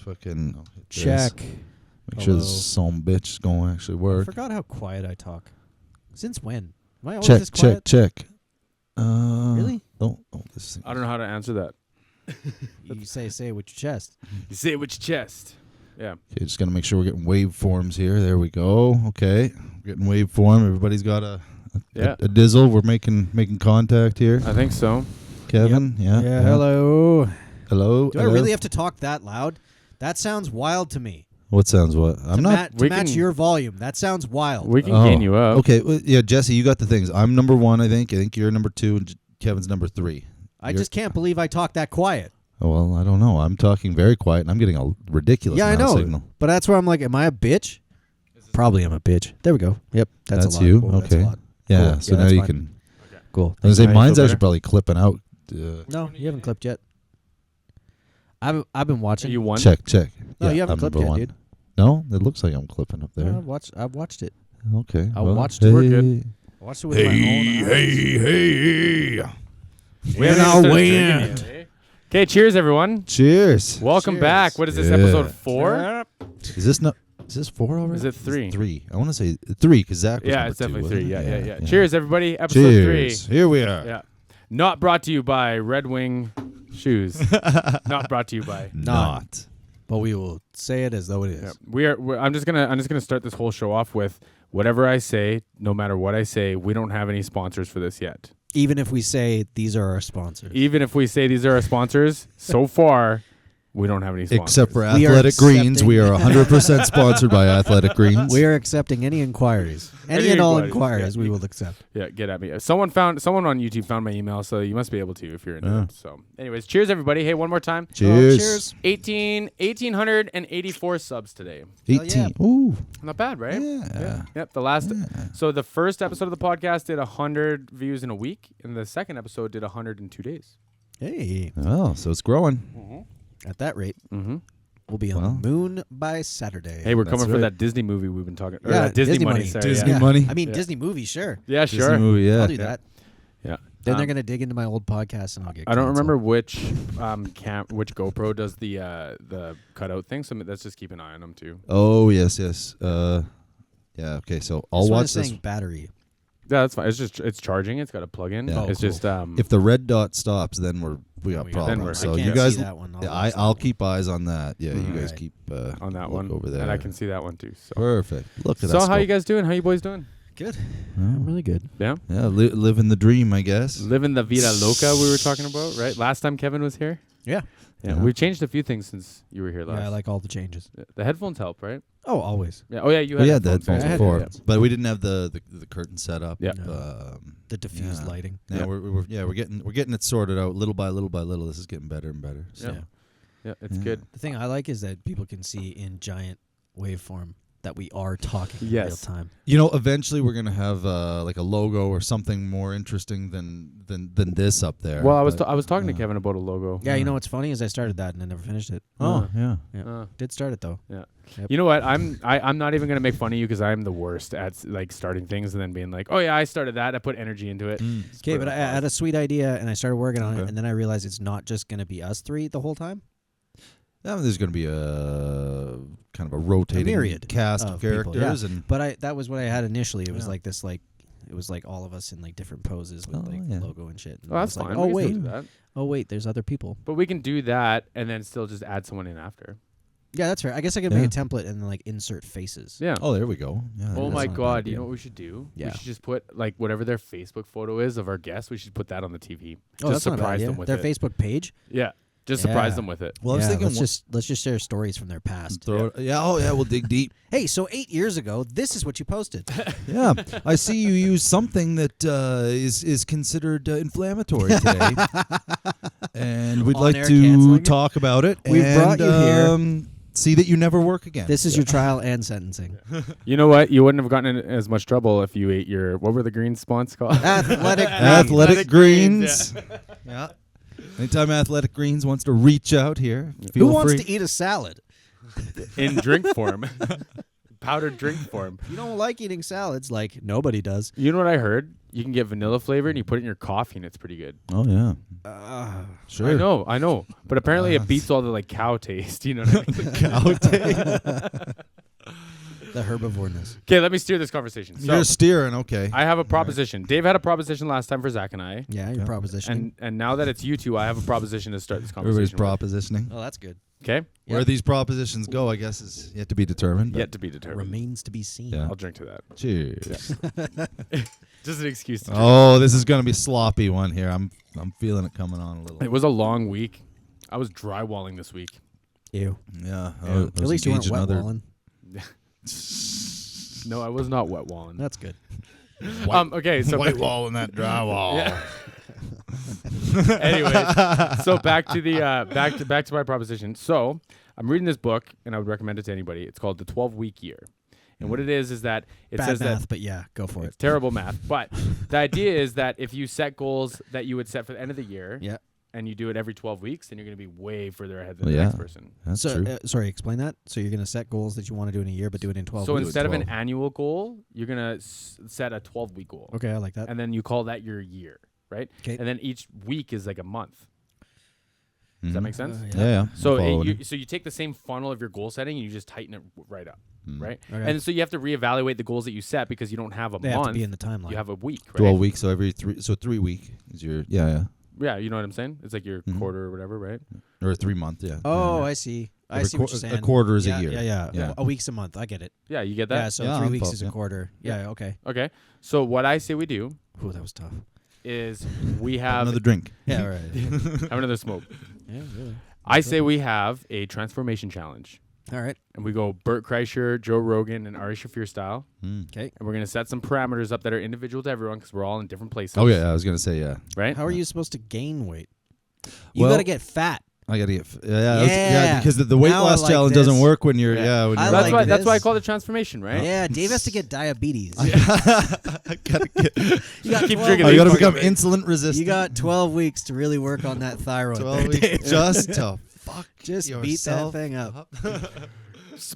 fucking check. Make sure this some bitch is going to actually work. I forgot how quiet I talk. Since when? Am I always this quiet? Check. Really? Oh, I don't know how to answer that. You say it with your chest. You say it with your chest. Yeah. Okay, just gotta make sure we're getting waveforms here. There we go. Okay, getting waveform. Everybody's got a dizzle. We're making contact here. I think so. Kevin, yep. yeah. Hello. Hello. Do I really have to talk that loud? That sounds wild to me. What sounds what? I'm not to match your volume. That sounds wild. We can gain you up. Okay, well, yeah, Jesse, you got the things. I'm number 1, I think. I think you're number 2, and Kevin's number 3. I just can't believe I talk that quiet. Oh, well, I don't know. I'm talking very quiet, and I'm getting a ridiculous amount of signal. But that's where I'm like, am I a bitch? Probably I'm a bitch. There we go. Yep, that's a lot. You. Cool, okay. That's a lot. Yeah. Cool. So now you can. Okay. Cool. I was gonna say mine's actually probably clipping out. No, you haven't clipped yet. I've been watching. You won. Check. No, yeah, you haven't clipped yet, dude. No, it looks like I'm clipping up there. No, I've watched it. Okay. I watched it. We're good. I watched it with my own eyes. We're now winning. Okay, cheers, everyone. Cheers. Welcome back. What is this, episode 4? Is this 4 already? Is it 3? It's 3. I want to say 3 because Zach was Yeah, it's number definitely 2, 3. wasn't it? Yeah. Cheers, everybody. Episode Cheers. 3. Here we are. Yeah. Not brought to you by Red Wing Shoes. Not brought to you by. Not. But we will say it as though it is. Yeah. I'm just gonna start this whole show off with whatever I say. No matter what I say, we don't have any sponsors for this yet. Even if we say these are our sponsors. Even if we say these are our sponsors, so far we don't have any sponsors. Except for Athletic Greens. We are 100% sponsored by Athletic Greens. We are accepting any inquiries. Any and all inquiries we will accept. Yeah, get at me. Someone on YouTube found my email, so you must be able to if you're into it. So anyways, cheers everybody. Hey, one more time. Cheers. 1,884 subs today. 18. Ooh. Not bad, right? Yeah. Yep. So the first episode of the podcast did 100 views in a week, and the second episode did 100 in 2 days. Hey. Oh, so it's growing. Mm-hmm. At that rate, we'll be on the moon by Saturday. Hey, we're coming for that Disney movie we've been talking about. Yeah, Disney money. Sorry, Disney money. I mean, Disney movie, sure. Yeah, Disney sure. movie, yeah. I'll do that. Yeah. Then they're going to dig into my old podcast and I'll get I don't canceled. remember which which GoPro does the cutout thing, so let's just keep an eye on them too. Oh, yes. Yeah, okay, so I'll watch this. Battery. Yeah, that's fine. It's charging. It's got a plug-in. Yeah. It's just if the red dot stops, then we got problems. So you guys, I'll keep eyes on that. Yeah, you guys keep on that one over there, and I can see that one too. So. Perfect. Look at that. So how you guys doing? How you boys doing? Good. I'm really good. Yeah. Yeah, living the dream, I guess. Living the vida loca we were talking about, right? Last time Kevin was here. Yeah. Yeah. We've changed a few things since you were here last. Yeah, I like all the changes. The headphones help, right? Oh, always. Yeah. Oh yeah, you had the headphones I had before, headphones. but we didn't have the curtain set up. Yeah. The diffused lighting. Yeah, we're getting it sorted out little by little by little. This is getting better and better. So. Yeah, it's good. The thing I like is that people can see in giant waveform that we are talking in real time. You know, eventually we're gonna have like a logo or something more interesting than this up there. Well, I was talking to Kevin about a logo. Yeah, you know what's funny is I started that and I never finished it. Oh, yeah. Did start it though. Yeah. Yep. You know what? I'm not even gonna make fun of you because I'm the worst at like starting things and then being like, oh yeah, I started that. I put energy into it. Okay, but I had a sweet idea and I started working on it, and then I realized it's not just gonna be us three the whole time. There's going to be a kind of a rotating myriad cast of characters, people, but that was what I had initially. It was like this, like it was like all of us in like different poses with logo and shit. And that's like, fine. Oh wait, there's other people. But we can do that and then still just add someone in after. Yeah, that's fair. I guess I could make a template and then like insert faces. Yeah. Oh, there we go. Yeah, oh my God! You know what we should do? Yeah. We should just put like whatever their Facebook pphoto is of our guests. We should put that on the TV. Oh, just surprise them with their it. Facebook page. Yeah. Just surprise them with it. Well, I was thinking, let's just share stories from their past. We'll dig deep. Hey, so 8 years ago, this is what you posted. Yeah, I see you use something that is considered inflammatory today, and we'd like to talk about it. We've brought you here. See that you never work again. This is your trial and sentencing. You know what? You wouldn't have gotten in as much trouble if you ate your what were the green spawns called? Athletic Greens. Yeah. Anytime Athletic Greens wants to reach out here, who wants to eat a salad? In drink form. Powdered drink form. You don't like eating salads, like nobody does. You know what I heard? You can get vanilla flavor and you put it in your coffee and it's pretty good. Oh yeah. Sure. I know. But apparently it beats all the like cow taste. You know what I mean? Cow taste. The herbivoreness. Okay, let me steer this conversation. So You're steering, okay. I have a proposition. Dave had a proposition last time for Zach and I. Yeah, your proposition. And now that it's you two, I have a proposition to start this Everybody's conversation. propositioning. Oh, that's good. Okay? Where these propositions go, I guess, is yet to be determined. Yet to be determined. Remains to be seen. Yeah. I'll drink to that. Cheers. Just an excuse to drink. Oh, this is gonna be a sloppy one here. I'm feeling it coming on a little. It was a long week. I was drywalling this week. Ew. Yeah. At least you weren't wet walling. No, I was not wet walling. That's good. Okay, so white walling that drywall. Yeah. Anyways, so back to my proposition. So I'm reading this book, and I would recommend it to anybody. It's called The 12-Week Year, and what it is that it Bad says math, that but yeah, go for it's it. terrible math. But the idea is that if you set goals that you would set for the end of the year, Yeah. and you do it every 12 weeks, then you're going to be way further ahead than Well, the yeah. next person. That's So, true. sorry, explain that. So you're going to set goals that you want to do in a year, but do it in 12 So weeks. instead of an 12. annual goal, you're going to set a 12-week goal. Okay, I like that. And then you call that your year, right? 'Kay. And then each week is like a month. Does that make sense? Yeah. So I'm following you take the same funnel of your goal setting and you just tighten it right up, right? Okay. And so you have to reevaluate the goals that you set because you don't have a They month. have to be in the timeline. You have a week, right? 12 weeks, so every 3 week is your yeah. Yeah, you know what I'm saying? It's like your Mhm. quarter or whatever, right? Or a 3 month, yeah. Oh, yeah. I see. I Every see what quar- you're saying. a quarter is a Yeah, year. Yeah. Yeah. A week's a month. I get it. Yeah, you get that? Yeah, so Yeah, 3 I'm weeks fol- is a yeah. quarter. Yeah, okay. Okay. So what I say we do Ooh, that was tough. is we have Another drink. Yeah, right. have another smoke. Yeah, really. I say we have a transformation challenge. All right. And we go Bert Kreischer, Joe Rogan, and Ari Shafir style. Okay. And we're going to set some parameters up that are individual to everyone because we're all in different places. Oh yeah, I was gonna say yeah. Right? How are you supposed to gain weight? You Well- got to get fat. I gotta get Yeah. because the weight Now I loss like challenge this. doesn't work when you're I when That's you're like why this. I call it transformation, right? Yeah, Dave has to get diabetes. I gotta get, You got Keep 12 drinking I these gotta fucking become things. insulin resistant. You got 12 weeks to really work on that thyroid. 12 there, weeks Dave. just to fuck Just beat that yourself thing up.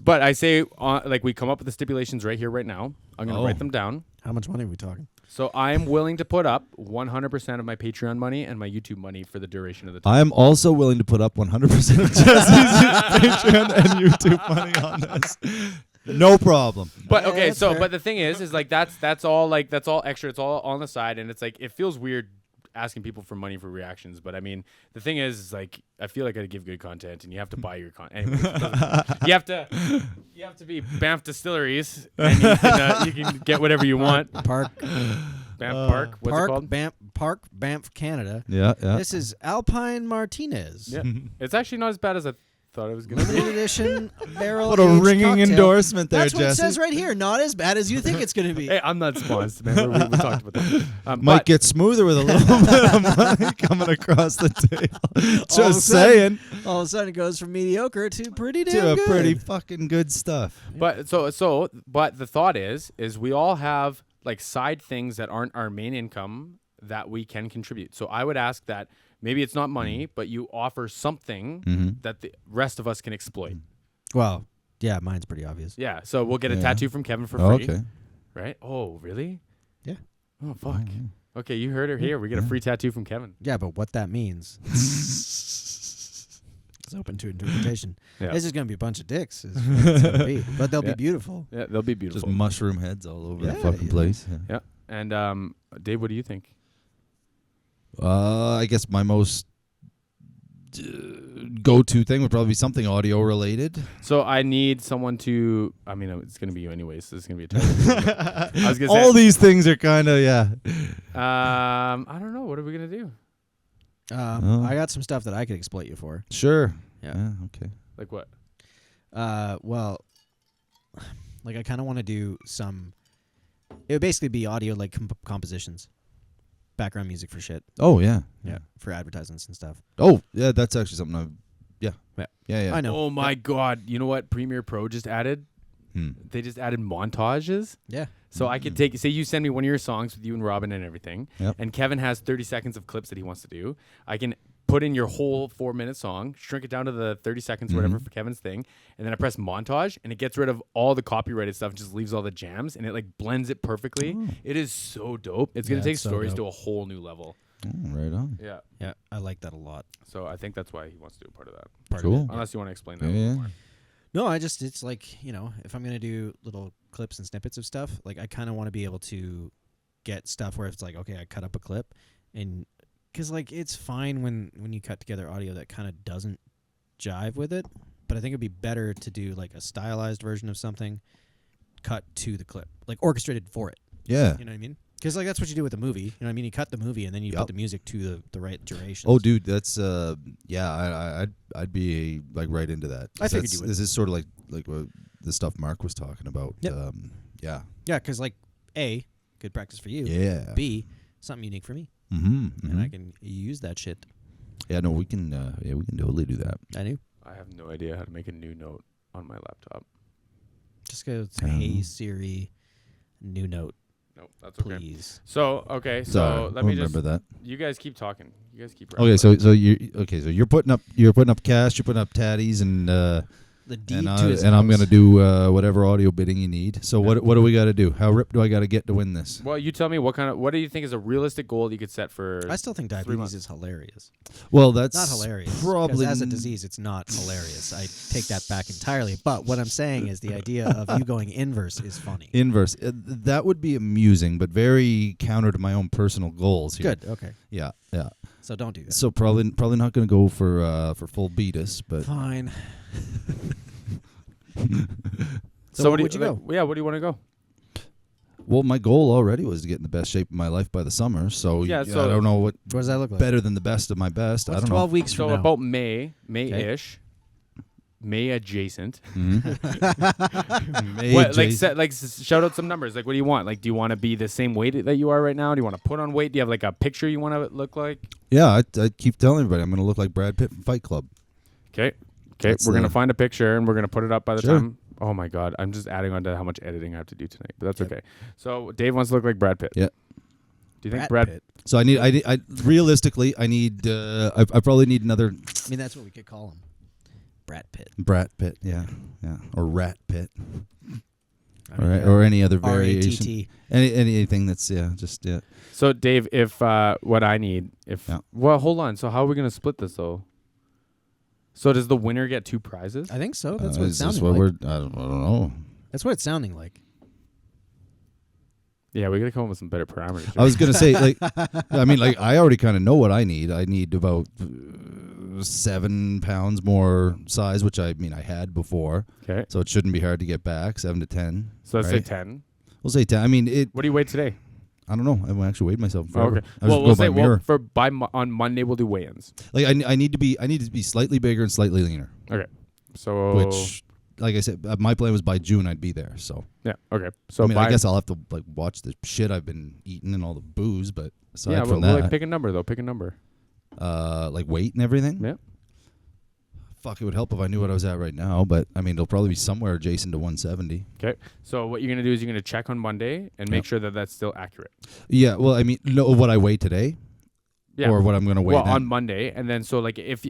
But I say, like, we come up with the stipulations right here, right now. I'm going to Oh. write them down. How much money are we talking? So I am willing to put up 100% of my Patreon money and my YouTube money for the duration of the time. I am also willing to put up 100% of Jesse's Patreon and YouTube money on this. No problem. But Yeah, okay, that's so fair. but the thing is like that's all extra. It's all on the side, and it's like it feels weird asking people for money for reactions. But I mean, the thing is like I feel like I give good content, and you have to buy your content. you have to be Banff Distilleries, and you can get whatever you want. Park. Banff Park. What's it called? Banff, Canada. Yeah. This is Alpine Martinez. Yeah, it's actually not as bad as I thought it was gonna be. Limited edition barrel. What a aged ringing cocktail. endorsement there, That's what Jesse. it says right here. Not as bad as you think it's going to be. Hey, I'm not sponsored, man. We talked about that. Might But- get smoother with a little bit of money coming across the table. All of a Just sudden- saying. All of a sudden, it goes from mediocre to pretty damn To a good. pretty fucking good stuff. But but the thought is we all have like side things that aren't our main income that we can contribute. So I would ask that maybe it's not money, but you offer something that the rest of us can exploit. Well, yeah, mine's pretty obvious. Yeah. So we'll get a Yeah. tattoo from Kevin for Oh, free. okay. Right? Oh, really? Yeah. Oh, fuck. Okay, you heard it here. We get a free tattoo from Kevin. Yeah, but what that means is open to interpretation. Yeah. This is going to be a bunch of dicks, is what it's gonna be. But they'll Yeah. be beautiful. Yeah, they'll be Just beautiful. mushroom heads all over the Yeah, fucking yeah. place. Yeah. Yeah. And Dave, what do you think? I guess my most go-to thing would probably be something audio related. So I need someone to. I mean, it's gonna be you anyways. So it's gonna be a terrible. I was gonna say. All these things are kind of I don't know. What are we gonna do? Oh. I got some stuff that I could exploit you for. Sure. Yeah. Okay. Like what? Well, like I kind of want to do some. It would basically be audio like compositions, background music for shit. Oh yeah. For advertisements and stuff. Oh yeah. That's actually something I've. Yeah. I know. Oh my God! You know what Premiere Pro just added? They just added montages. Yeah. So I could say you send me one of your songs with you and Robin and everything, Yep. and Kevin has 30 seconds of clips that he wants to do. I can put in your whole 4-minute song, shrink it down to the 30 seconds, whatever, for Kevin's thing, and then I press montage, and it gets rid of all the copyrighted stuff, and just leaves all the jams, and it like blends it perfectly. It is so dope. It's gonna take it's so stories dope. to a whole new level. Right on. Yeah. Yeah, I like that a lot. So I think that's why he wants to do a part of that. Cool. Unless you want to explain that a Yeah. little more. No, it's like, if I'm going to do little clips and snippets of stuff, like I kind of want to be able to get stuff where it's like, okay, I cut up a clip, and because like it's fine when you cut together audio that kind of doesn't jive with it, but I think it'd be better to do like a stylized version of something cut to the clip, like orchestrated for it. Yeah. You know what I mean? Because like that's what you do with a movie. You know what I mean? You cut the movie and then you put the music to the right duration. Oh, dude, that's I'd be like right into that. I figured you would. This is sort of like what the stuff Mark was talking about. Yep. Yeah. Yeah, because like A, good practice for you. Yeah. B, something unique for me, Mm-hmm. and I can use that shit. Yeah. No, we can. We can totally do that. I knew. I have no idea how to make a new note on my laptop. Just go to Hey Siri, new note, Nope, that's okay. please. So let me just. remember that. You guys keep talking. You guys keep. Okay, so you're putting up cash, you're putting up tatties, and The deed and, to his and I'm house. gonna do whatever audio bidding you need. So what do we got to do? How ripped do I got to get to win this? Well, you tell me what do you think is a realistic goal you could set for? I still think 3 diabetes months. is hilarious. Well, that's Not hilarious. 'Cause Probably as a disease, it's not hilarious. I take that back entirely. But what I'm saying is the idea of you going inverse is funny. inverse. That would be amusing, but very counter to my own personal goals here. Good. Okay. Yeah. So don't do that. So probably not going to go for full beatus, but Fine. So where would you go? Yeah, what do you want to go? well, my goal already was to get in the best shape of my life by the summer. So Yeah, I so- don't know what What does that look like? better than the best of my best. I What's don't 12 know. weeks from So now? about May-ish, May adjacent. May What, adjacent. shout out some numbers. Like, what do you want? Like, do you want to be the same weight that you are right now? Do you want to put on weight? Do you have like a picture you want to look like? Yeah, I keep telling everybody I'm going to look like Brad Pitt from Fight Club. Okay, That's we're gonna the- find a picture and we're gonna put it up by the Sure. time. Oh my god, I'm just adding on to how much editing I have to do tonight, but that's okay. So Dave wants to look like Brad Pitt. Yeah. Do you think Brad Brad? Pitt. So I realistically, I need, I probably need another I mean, that's what we could call him. Brad Pitt. Brad Pitt, yeah, or Rat Pitt, I mean, or any other variation, R-A-T-T. anything that's So Dave, if what I need, Yeah. well, hold on. So how are we gonna split this though? So does the winner get 2 prizes? I think so. That's what it's is this sounding what like. I don't know. That's what it's sounding like. Yeah, we gotta come up with some better parameters. I was gonna say I already kind of know what I need. I need about 7 pounds more size, which I had before, okay. so it shouldn't be hard to get back. 7 to 10. So let's say right? 10. We'll say 10. I mean it. What do you weigh today? I don't know. I haven't actually weighed myself. Oh, Forever. okay. I Well, just we'll go by say mirror. on Monday we'll do weigh-ins. Like I need to be slightly bigger and slightly leaner. Okay. So Which, like I said, my plan was by June I'd be there. So yeah. Okay. So I guess I'll have to watch the shit I've been eating and all the booze. But aside yeah, from we'll that, pick a number though. Pick a number. like weight and everything. Yeah. Fuck, it would help if I knew what I was at right now. But I mean, it'll probably be somewhere adjacent to 170. Okay. So what you're gonna do is you're gonna check on Monday and make Yep. sure that that's still accurate. Yeah. Well, I mean, no, what I weigh today, Yeah. or what I'm gonna weigh well, then. on Monday, and then so like if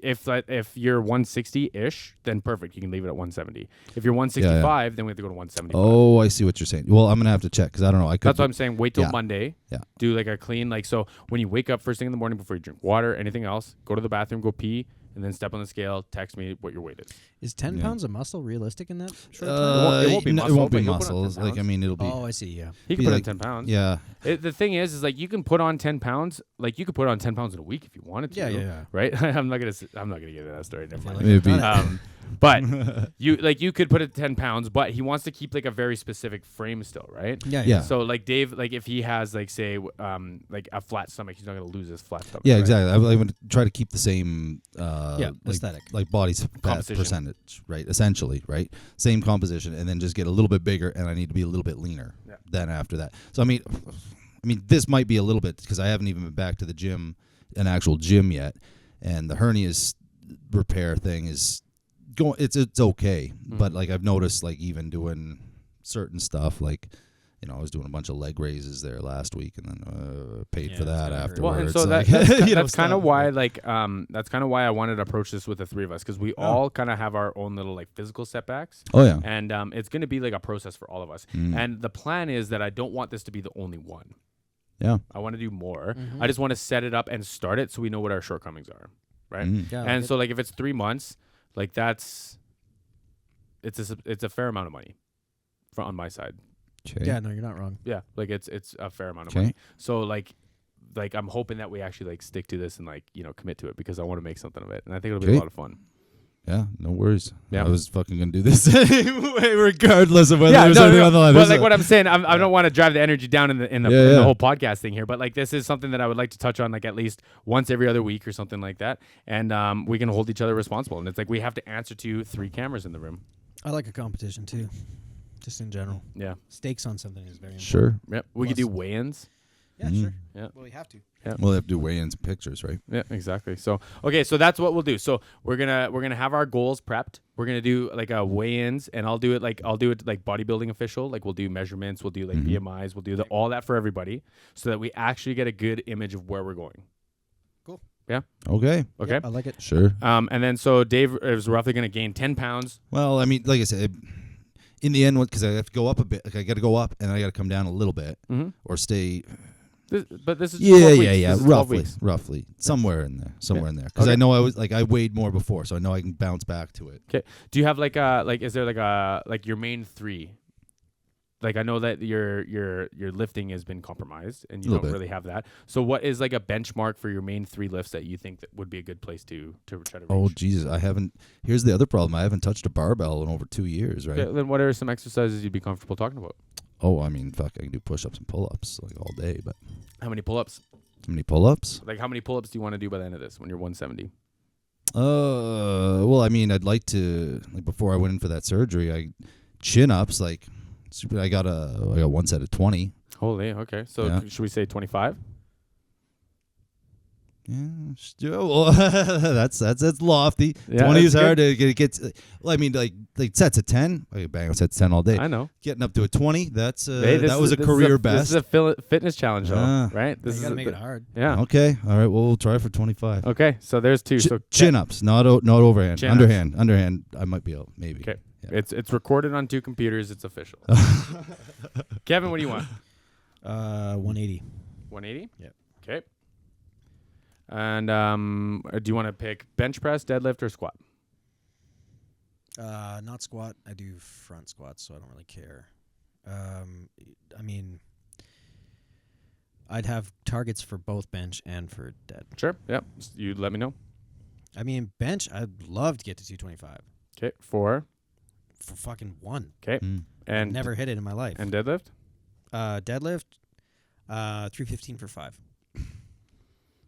you're 160-ish, then perfect. You can leave it at 170. If you're 165, then we have to go to 175. Oh, I see what you're saying. Well, I'm gonna have to check because I don't know. I could. That's what I'm saying. Wait till Yeah. Monday. Yeah. Do like a clean so when you wake up first thing in the morning before you drink water, anything else, go to the bathroom, go pee, and then step on the scale. Text me what your weight is. Is 10 Yeah. pounds of muscle realistic in that short time? It won't be no, muscle, it won't but be you'll put on 10 muscles. Like I pounds. mean, it'll be. Oh, I see. Yeah. He can be put like- on 10 pounds. Yeah. The thing is like you can put on 10 pounds. Like you could put on 10 pounds in a week if you wanted to. Yeah. Right? I'm not gonna get into that story. Never mind. Like Maybe. I've done it. But you could put it 10 pounds, but he wants to keep like a very specific frame still, right? Yeah. So like Dave, like if he has like say like a flat stomach, he's not gonna lose his flat stomach. Yeah, right? exactly. I would try to keep the same aesthetic. like body fat Composition. percentage, right? Essentially, right? Same composition, and then just get a little bit bigger, and I need to be a little bit leaner. Yeah. Then after that, so I mean, this might be a little bit because I haven't even been back to the gym, an actual gym yet, and the hernias repair thing is going. It's okay, but like I've noticed, like even doing certain stuff, like I was doing a bunch of leg raises there last week, and then paid Yeah, for that's that gotta hurt. afterwards. Well, and so like, that's kind stuff. of why that's kind of why I wanted to approach this with the three of us, because we all kind of have our own little like physical setbacks, Oh yeah. and it's going to be like a process for all of us. Mm. And the plan is that I don't want this to be the only one. Yeah. I want to do more. Mhm. I just want to set it up and start it so we know what our shortcomings are, right? Mm. Yeah, And so like if it's 3 months, like it's a fair amount of money on my side. Okay. yeah, no, you're not wrong. Yeah, like it's a fair amount of Okay. money. So like I'm hoping that we actually like stick to this and like commit to it, because I want to make something of it, and I think it'll be Okay. a lot of fun. Yeah, no worries. Yeah. I was fucking gonna do this anyway, regardless of whether Yeah, there's no, anything no, on the line. but There's like a- what I'm saying, I don't want to drive the energy down in the in Yeah, the yeah. whole podcast thing here, but like this is something that I would like to touch on like at least once every other week or something like that, and we can hold each other responsible. And it's like we have to answer to 3 cameras in the room. I like a competition too, just in general. Yeah, Stakes on something is very important. Sure. yep. We could do weigh-ins. Yeah, Mm. sure. Yeah. Well, you have to. We'll have to do weigh-ins and pictures, right? Yeah, exactly. So okay, so that's what we'll do. So we're gonna have our goals prepped. We're gonna do like a weigh-ins, and I'll do it like bodybuilding official. Like we'll do measurements, we'll do like Mhm. BMIs, we'll do all that for everybody, so that we actually get a good image of where we're going. Okay. Okay. Yep, I like it. Sure. And then so Dave is roughly gonna gain 10 pounds. Well, I mean, like I said, in the end, because I have to go up a bit, like I got to go up and I got to come down a little bit, Mm-hmm. or stay. But this is Yeah, 12 weeks. yeah, This is 12 roughly, weeks. roughly, somewhere in there, in there. Because Okay. I know I weighed more before, so I know I can bounce back to it. Do you have is there like your main 3? Like I know that your lifting has been compromised and you Little don't bit. really have that. So what is like a benchmark for your main 3 lifts that you think that would be a good place to try to reach? Oh Jesus, I haven't. Here's the other problem: I haven't touched a barbell in over 2 years, right? Okay, then what are some exercises you'd be comfortable talking about? Oh, I mean, fuck, I can do push-ups and pull-ups like all day, but How many pull-ups? how many pull-ups? Like how many pull-ups do you want to do by the end of this when you're 170? Well, I mean, I'd like to, like, before I went in for that surgery, chin-ups, like, I got one set of 20. Holy, okay. So Yeah. should we say 25? Yeah, well, that's lofty. Yeah, 20 is that's hard to get. Well, I mean, like sets of 10. I bang on sets of 10 all day. I know. Getting up to a 20, that's Hey, that was a career best. This is a fitness challenge, though, Ah. right? You This gotta is make it hard. Yeah. Okay, all right. Well, we'll try for 25. Okay, so there's 2. So Chin ups, not overhand, Chin-ups. underhand. I might be able, maybe. Okay. Yeah. It's recorded on 2 computers. It's official. Kevin, what do you want? 180. 180? Yep. Okay. And do you want to pick bench press, deadlift, or squat? Not squat. I do front squats, so I don't really care. I mean, I'd have targets for both bench and for dead. Sure. Yep. You let me know. I mean, bench, I'd love to get to 225 Okay. 4. for fucking 1. Okay. Mm. And Never hit it in my life. and deadlift. Deadlift, 315 for 5.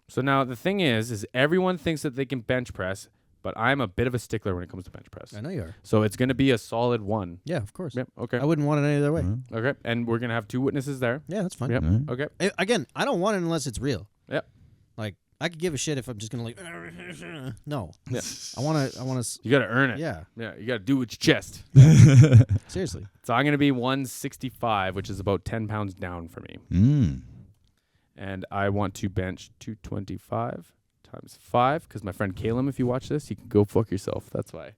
So now the thing is everyone thinks that they can bench press, but I'm a bit of a stickler when it comes to bench press. I know you are. So it's going to be a solid 1. Yeah, of course. Yep. Okay. I wouldn't want it any other way. All right. Okay. And we're going to have 2 witnesses there. Yeah, that's fine. Yep. All right. Okay. Again, I don't want it unless it's real. Yep. Like, I could give a shit if I'm just gonna like. No. Yeah. I wanna. You got to earn it. Yeah. Yeah. You got to do it with your chest. Seriously. So I'm going to be 165, which is about 10 pounds down for me. Mm. And I want to bench 225 times 5 because my friend Caleb, if you watch this, you can go fuck yourself. That's why.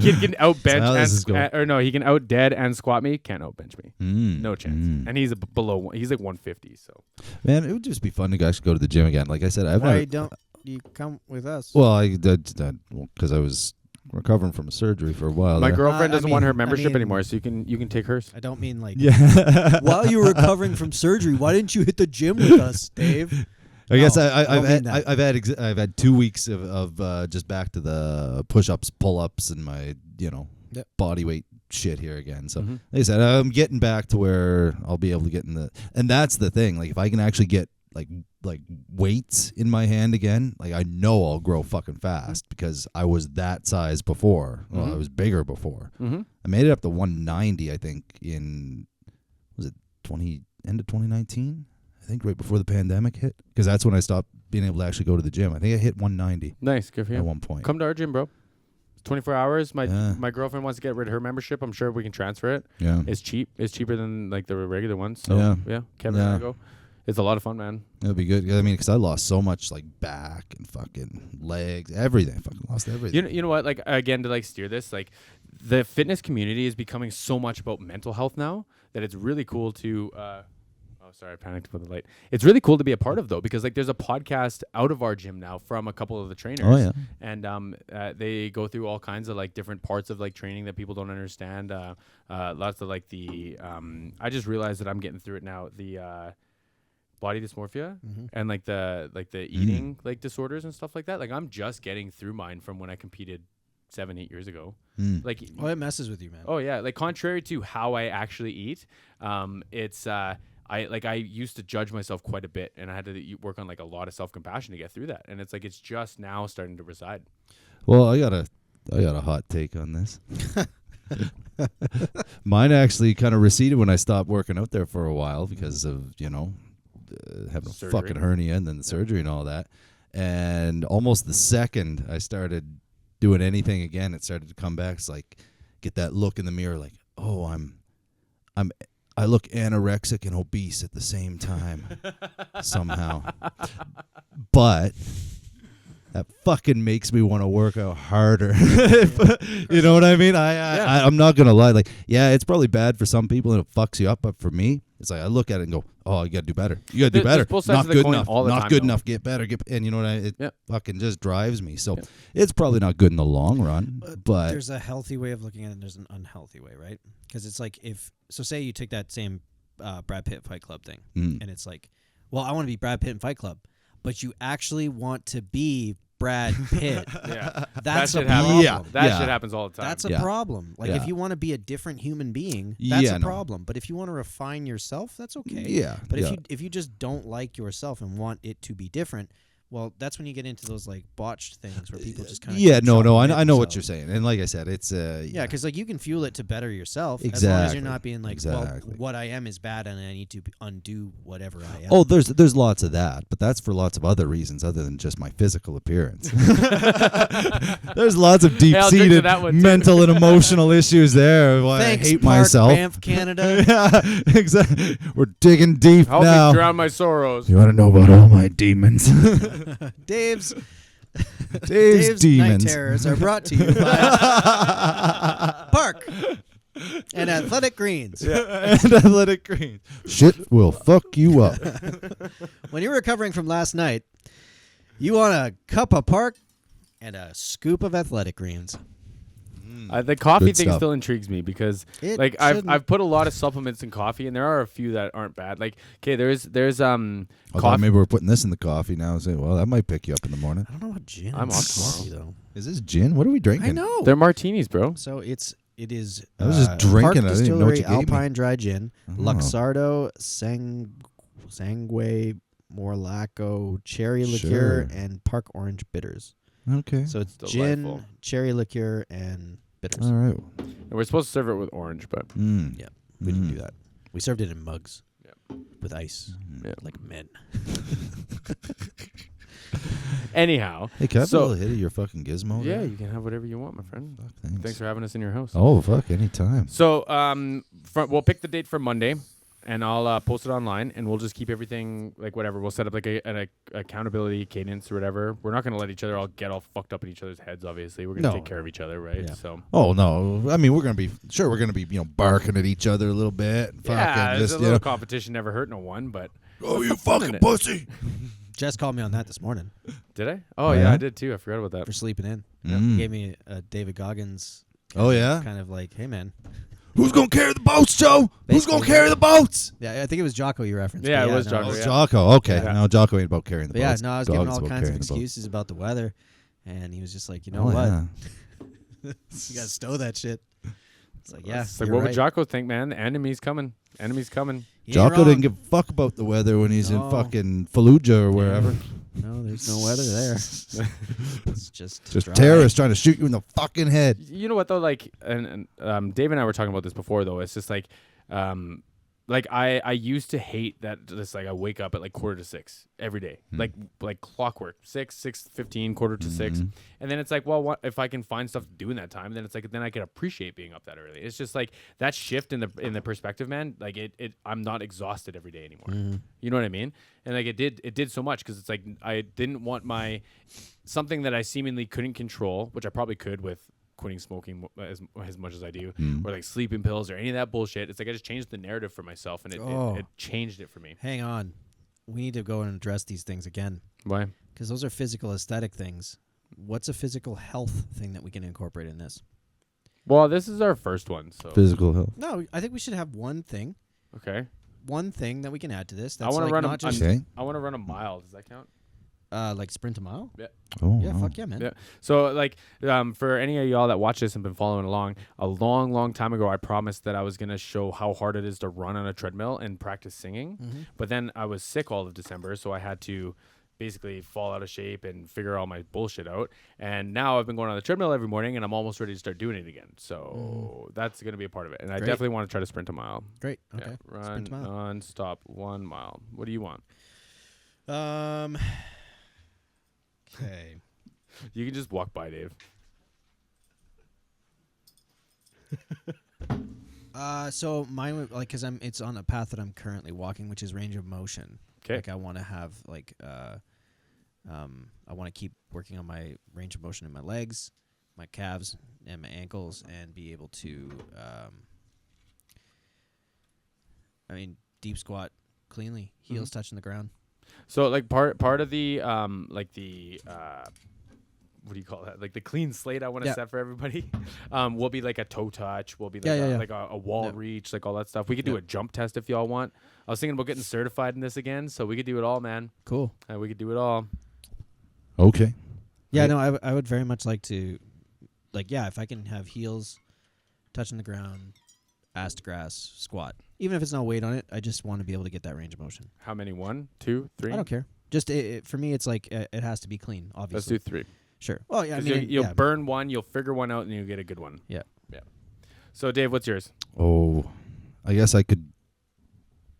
Kid can out bench how this is going. or no, he can out dead and squat me. Can't out bench me. Mm. No chance. Mm. And he's he's like 150. So Man, it would just be fun to actually go to the gym again. Like I said, I've Why never. don't you come with us? Well, because I was recovering from a surgery for a while. my there. girlfriend I doesn't want her mean- membership I mean- anymore, so you can take hers. I don't mean like. Yeah. While you were recovering from surgery, why didn't you hit the gym with us, Dave? I guess No, I've don't had mean that. I've had 2 weeks of just back to the push-ups, pull-ups, and my Yep. body weight shit here again. So Mhm. like I said, I'm getting back to where I'll be able to get in and that's the thing. Like if I can actually get like weights in my hand again, like I know I'll grow fucking fast because I was that size before. Well, I Mhm. was bigger before. Mm-hmm. I made it up to 190, I think, was it end of 2019? I think right before the pandemic hit, because that's when I stopped being able to actually go to the gym. I think I hit 190 Nice. Good for at you. one point. Come to our gym, bro. 24 hours. My Yeah. my girlfriend wants to get rid of her membership. I'm sure we can transfer it. Yeah. It's cheap. It's cheaper than like the regular ones. So yeah, Kevin and I go. It's a lot of fun, man. It'll be good. I mean, because I lost so much like back and fucking legs, everything. Fucking lost everything. You know what? Like again, to like steer this, like the fitness community is becoming so much about mental health now that it's really cool to. Sorry, I panicked about the light. It's really cool to be a part of though, because like there's a podcast out of our gym now from a couple of the trainers. Oh yeah. And they go through all kinds of like different parts of like training that people don't understand. Lots of like the I just realized that I'm getting through it now. The body dysmorphia and like the eating like disorders and stuff like that. Like I'm just getting through mine from when I competed 7-8 years ago. Like it messes with you, man. Oh yeah, like contrary to how I actually eat, it's I used to judge myself quite a bit, and I had to work on like a lot of self-compassion to get through that. And it's like it's just now starting to reside. Well, I got a hot take on this. Mine actually kind of receded when I stopped working out there for a while because of having a Surgery. fucking hernia and then the surgery and all that. And almost the second I started doing anything again, it started to come back. It's like get that look in the mirror, like, oh, I look anorexic and obese at the same time somehow. But that fucking makes me want to work out harder. You know what I mean? I'm not going to lie. Like, yeah, it's probably bad for some people and it fucks you up. But for me, it's like I look at it and go, oh, you got to do better. You got to do better. Both sides Not of the good coin enough. all the Not time, good though. enough. Get better. And you know what? It fucking just drives me. So it's probably not good in the long run. But there's a healthy way of looking at it and there's an unhealthy way, right? Because it's like say you took that same Brad Pitt Fight Club thing and it's like, well, I want to be Brad Pitt in Fight Club, but you actually want to be Brad Pitt. Yeah, That's that a shit happens. problem. That shit happens all the time. That's a problem. Like if you want to be a different human being, that's a problem. But if you want to refine yourself, that's okay. Yeah. But if you just don't like yourself and want it to be different, well, that's when you get into those like botched things where people just kind of I know what you're saying. And like I said, it's because like you can fuel it to better yourself as long as Exactly. you're not being like, Exactly. well, what I am is bad and I need to undo whatever I am. Oh, there's lots of that, but that's for lots of other reasons other than just my physical appearance. There's lots of I'll drink to deep-seated that one, too. mental and emotional issues there. Why Thanks, I hate Park myself. Banff, Canada. Yeah, exactly. We're digging deep Help now. me drown my sorrows. You want to know about all my demons? Dave's Dave's Night demons. Terrors are brought to you by Park and Athletic Greens. And athletic greens. Shit will fuck you up. When you're recovering from last night, you want a cup of Park and a scoop of Athletic Greens. The coffee Good thing stuff. still intrigues me because It like shouldn't. I've put a lot of supplements in coffee and there are a few that aren't bad. Like okay, there's I thought coffee. maybe we're putting this in the coffee now. Say, well, that might pick you up in the morning. I don't know what gin I'm is off coffee, though. Is this gin? What are we drinking? I know. They're martinis, bro. So it is. I was just drinking. Park I didn't even know what Distillery you gave me. Alpine Dry Gin, Oh. Luxardo, Sangue, Morlaco, Cherry Liqueur, Sure. and Park Orange Bitters. Okay. So it's Delightful. gin, cherry liqueur, and bitters. All right. And we're supposed to serve it with orange, but Yeah, we didn't Mm. do that. We served it in mugs Yeah. with ice, Yeah. like men. anyhow. Hey, can I have a So- little hit of your fucking gizmo? Yeah, there? you can have whatever you want, my friend. Fuck, thanks. Thanks for having us in your house. Oh, fuck, anytime. So, we'll pick the date for Monday, and I'll post it online, and we'll just keep everything like whatever. We'll set up like an accountability cadence or whatever. We're not gonna let each other all get all fucked up in each other's heads. Obviously, we're gonna No. take care of each other, right? Yeah. So, Oh, no. I mean, we're going to be, barking at each other a little bit. And yeah, fucking there's just, a little competition. Never hurt no one, but oh, you fun in fucking it. pussy. Jess called me on that this morning did I? Oh Yeah? yeah, I did too. I forgot about that. for sleeping in. Mm. He gave me a David Goggins. Oh, yeah? Kind of like, hey man. Who's going to carry the boats, Joe? Who's going to Basically. carry the boats? Yeah, I think it was Jocko you referenced. Yeah, but it was no, Jocko, Oh, yeah. Jocko. Okay. Yeah. No, Jocko ain't about carrying the But yeah, boats. no, I was giving Dog's all about kinds of carrying the boats. excuses about the weather, and he was just like, you know Oh, what? yeah. You gotta stow that shit. It's like, yeah, It's like, you're what would right. Jocko think, man? The enemy's coming. Enemy's coming. You ain't Jocko wrong. didn't give a fuck about the weather when he's in No. fucking Fallujah or wherever. No, there's no weather there. It's just dry. Terrorists trying to shoot you in the fucking head. You know what though? Like, and Dave and I were talking about this before though. It's just like Like I used to hate that just like I wake up at like 5:45 every day, like clockwork, 6:15, 5:45, and then it's like, well, what if I can find stuff to do in that time? Then it's like then I can appreciate being up that early. It's just like that shift in the perspective, man. Like I'm not exhausted every day anymore. You know what I mean? And like it did so much because it's like I didn't want something that I seemingly couldn't control, which I probably could with quitting smoking as much as I do, or like sleeping pills or any of that bullshit. It's like I just changed the narrative for myself, and it changed it for me. Hang on. We need to go and address these things again. Why? Because those are physical aesthetic things. What's a physical health thing that we can incorporate in this? Well, this is our first one, so Physical health. No, I think we should have one thing. Okay. One thing that we can add to this. That's I want to like run not just I want to run a mile. Does that count? like sprint a mile. Yeah. Oh, Yeah, wow. fuck yeah, man. Yeah. So like for any of y'all that watch this and been following along, a long time ago I promised that I was gonna show how hard it is to run on a treadmill and practice singing. But then I was sick all of December, so I had to basically fall out of shape and figure all my bullshit out. And now I've been going on the treadmill every morning and I'm almost ready to start doing it again. So that's gonna be a part of it. And I Great. definitely want to try to sprint a mile. Great. Okay. Yeah, run Sprint a mile. non-stop 1 mile. What do you want? Okay. You can just walk by, Dave. So mine would like because it's on a path that I'm currently walking, which is range of motion. 'Kay. Like I want to have like I want to keep working on my range of motion in my legs, my calves, and my ankles, and be able to deep squat cleanly, heels touching the ground. So like part of the what do you call that? Like the clean slate I want to set for everybody will be like a toe touch, will be like like a wall reach, like all that stuff. We could do a jump test if y'all want. I was thinking about getting certified in this again, so we could do it all, man. Cool. We could do it all. Okay. Yeah, no, I would very much like to, like, if I can have heels touching the ground, ass to grass, squat. Even if it's no weight on it, I just want to be able to get that range of motion. How many? 1, 2, 3? I don't care. Just for me, it's like it has to be clean, obviously. Let's do 3. Sure. Well, yeah, I 'Cause mean, you'll burn one, you'll figure one out, and you'll get a good one. Yeah. Yeah. So, Dave, what's yours? Oh, I guess I could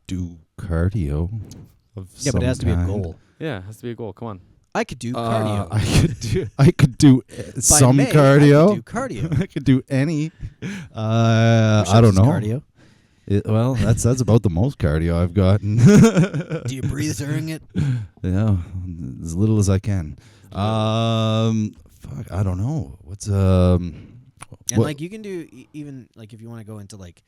do cardio. Yeah, but it has to be a goal. Yeah, it has to be a goal. Come on. I could do cardio. I could do some cardio. I could do cardio. I could do any. I don't know. Cardio. Well, that's about the most cardio I've gotten. Do you breathe during it? Yeah, as little as I can. Fuck, I don't know. What's And like you can do even like if you want to go into like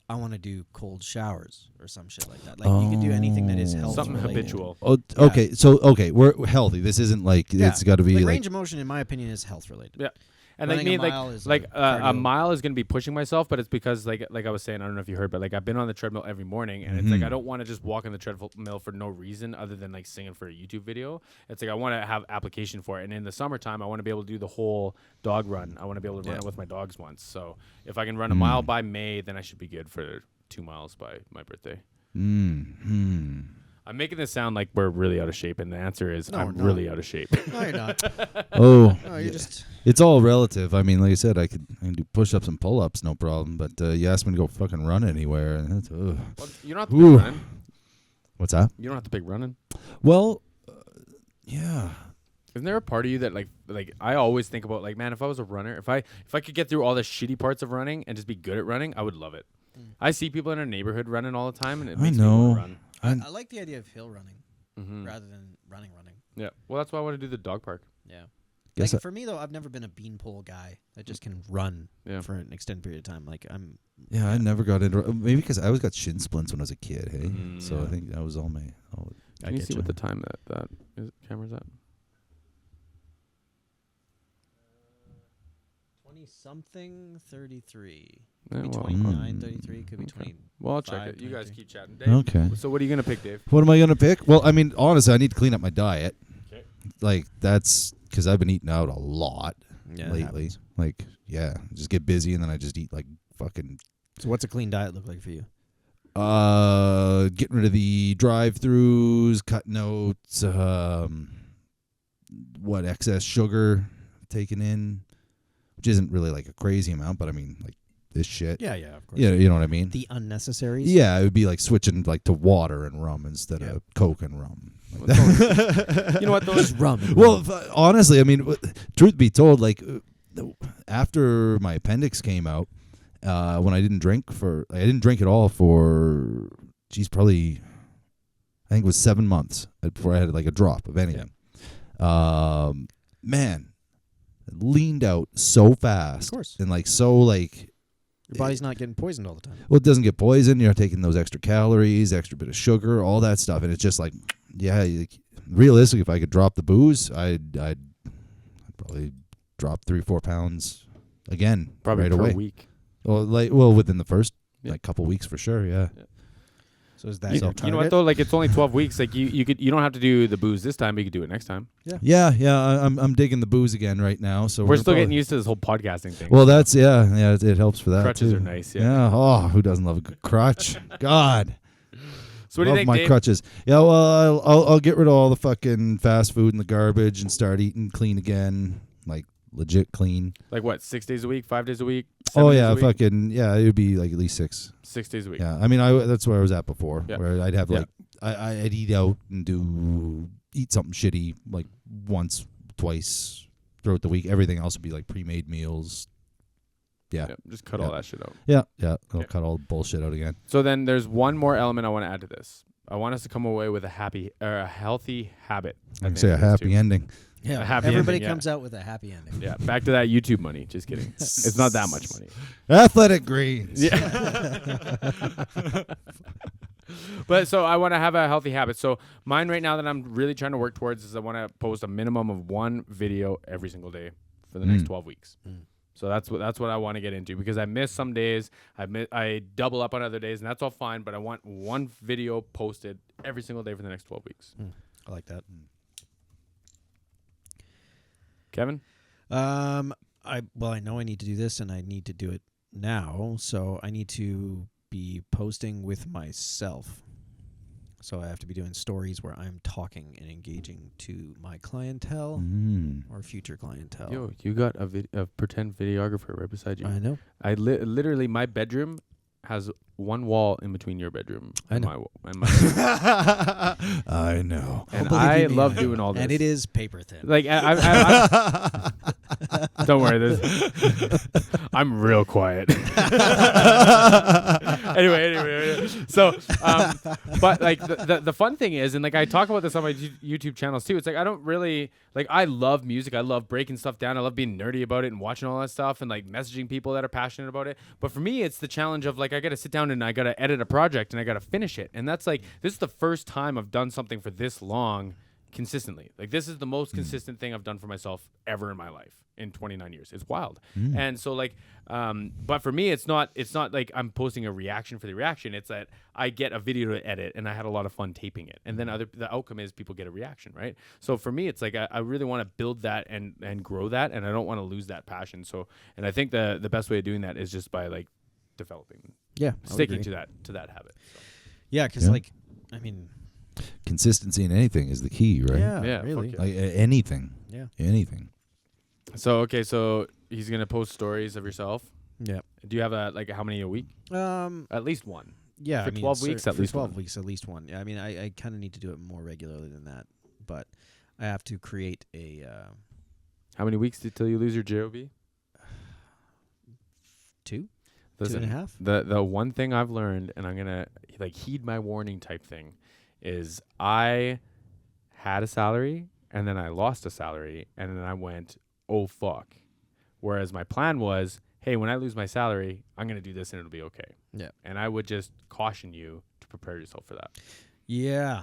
I want to do cold showers or some shit like that. Like you can do anything that is health Something related. habitual. Oh, okay. So we're healthy. This isn't like it's got to be like range of motion. In my opinion, is health related. Yeah. And Running like me, a mile is like a cardio. mile is going to be pushing myself, but it's because like I was saying, I don't know if you heard, but like I've been on the treadmill every morning, and it's like I don't want to just walk on the treadmill for no reason other than like singing for a YouTube video. It's like I want to have application for it, and in the summertime, I want to be able to do the whole dog run. I want to be able to run it with my dogs once. So if I can run a mile by May, then I should be good for 2 miles by my birthday. I'm making this sound like we're really out of shape, and the answer is I'm really out of shape. No, you're not. Oh, No, you're just. it's all relative. I mean, like I said, I can do push-ups and pull-ups, no problem. But you ask me to go fucking run anywhere, and that's, Well, you don't have to pick running. What's that? You don't have to pick running. Well, yeah. Isn't there a part of you that like I always think about like, man, if I was a runner, if I could get through all the shitty parts of running and just be good at running, I would love it. I see people in our neighborhood running all the time, and it makes me want to run. I like the idea of hill running rather than running. Yeah. Well, that's why I want to do the dog park. Yeah. Guess Like for me though, I've never been a beanpole guy that just can run for an extended period of time. Like I'm. Yeah, I never got into maybe because I always got shin splints when I was a kid. Hey, so I think that was all my. Can you see what the time that is, camera's at? 20-something, 33. Yeah, Could be well, 29, 33. Could be okay. 20. Well, I'll check it. You guys keep chatting. Dave, Okay. So what are you gonna pick, Dave? What am I gonna pick? Well, I mean, honestly, I need to clean up my diet. Okay. Like that's because I've been eating out a lot lately. Like, just get busy and then I just eat like fucking. So what's a clean diet look like for you? Getting rid of the drive-throughs, cutting out excess sugar taken in, which isn't really like a crazy amount, but I mean, like this shit. Yeah, of course. Yeah, you know what I mean. The unnecessaries. Yeah, it would be like switching like to water and rum instead of Coke and rum. You know what? Those rum. Well, honestly, I mean, truth be told, like after my appendix came out, when I didn't drink at all for, probably, I think it was 7 months before I had like a drop of anything. Man, it leaned out so fast. Of course. And like so like. Your body's not getting poisoned all the time. Well, it doesn't get poisoned. You're not taking those extra calories, extra bit of sugar, all that stuff, and it's just like, realistically, if I could drop the booze, I'd probably drop 3-4 pounds again, probably right per away. week. Well, within the first like couple weeks for sure. Yeah. So is that You your know what target? though? Like it's only 12 weeks. Like you don't have to do the booze this time, but you could do it next time. Yeah. I'm digging the booze again right now. So We're still getting used to this whole podcasting thing. Well, that's it helps for that. Crutches too. are nice. Yeah. Oh, who doesn't love a good crutch? God. So what do you Love think, my Dave? crutches. Yeah, well, I'll get rid of all the fucking fast food and the garbage and start eating clean again, like legit clean. Like what? 6 days a week? 5 days a week? Oh 7 days yeah, a week? fucking yeah. It would be like at least 6. 6 days a week. Yeah, I mean, that's where I was at before, Yeah. where I'd have Yeah. like I'd eat out and eat something shitty like once, twice throughout the week. Everything else would be like pre-made meals. Yeah. Just cut all that shit out. Yeah. I'll Okay. cut all the bullshit out again. So then there's one more element I want to add to this. I want us to come away with a healthy habit. I can say a happy ending. Yeah, A happy everybody ending, yeah. comes out with a happy ending. Yeah, back to that YouTube money. Just kidding. It's not that much money. Athletic Greens. Yeah. But so I want to have a healthy habit. So mine right now that I'm really trying to work towards is I want to post a minimum of 1 video every single day for the next 12 weeks. So that's what I want to get into, because I miss some days, I double up on other days, and that's all fine. But I want 1 video posted every single day for the next 12 weeks. I like that. Kevin? I know I need to do this, and I need to do it now. So I need to be posting with myself. So I have to be doing stories where I'm talking and engaging to my clientele or future clientele. Yo, you got a pretend videographer right beside you. I know. I literally, my bedroom has 1 wall in between your bedroom I and know. my wall. And my I know. and believe I you me, love I doing know. all this. And it is paper thin. Like don't worry, I'm real quiet. anyway. So, but like the fun thing is, and like I talk about this on my YouTube channels too. It's like I don't really like. I love music. I love breaking stuff down. I love being nerdy about it and watching all that stuff and like messaging people that are passionate about it. But for me, it's the challenge of like I got to sit down and I got to edit a project and I got to finish it. And that's like this is the first time I've done something for this long consistently. Like this is the most consistent thing I've done for myself ever in my life in 29 years. It's wild. And so like but for me it's not like I'm posting a reaction for the reaction. It's that I get a video to edit and I had a lot of fun taping it. And then the outcome is people get a reaction, right? So for me it's like I really want to build that and grow that, and I don't want to lose that passion. So and I think the best way of doing that is just by like developing, sticking to that habit. So. Yeah, because like, I mean, Consistency in anything is the key, right? Yeah, really. fuck Like anything. Yeah. Anything. So okay, so he's gonna post stories of yourself. Yeah. Do you have how many a week? At least 1. Yeah, For 12 weeks, at for least 12 one. weeks, at least one. Yeah, I mean, I kind of need to do it more regularly than that, but I have to create a How many weeks till you lose your job? 2, Listen, 2.5. the one thing I've learned, and I'm gonna like heed my warning type thing, is I had a salary and then I lost a salary and then I went, oh fuck. Whereas my plan was, hey, when I lose my salary, I'm gonna do this and it'll be okay. Yeah. And I would just caution you to prepare yourself for that. Yeah.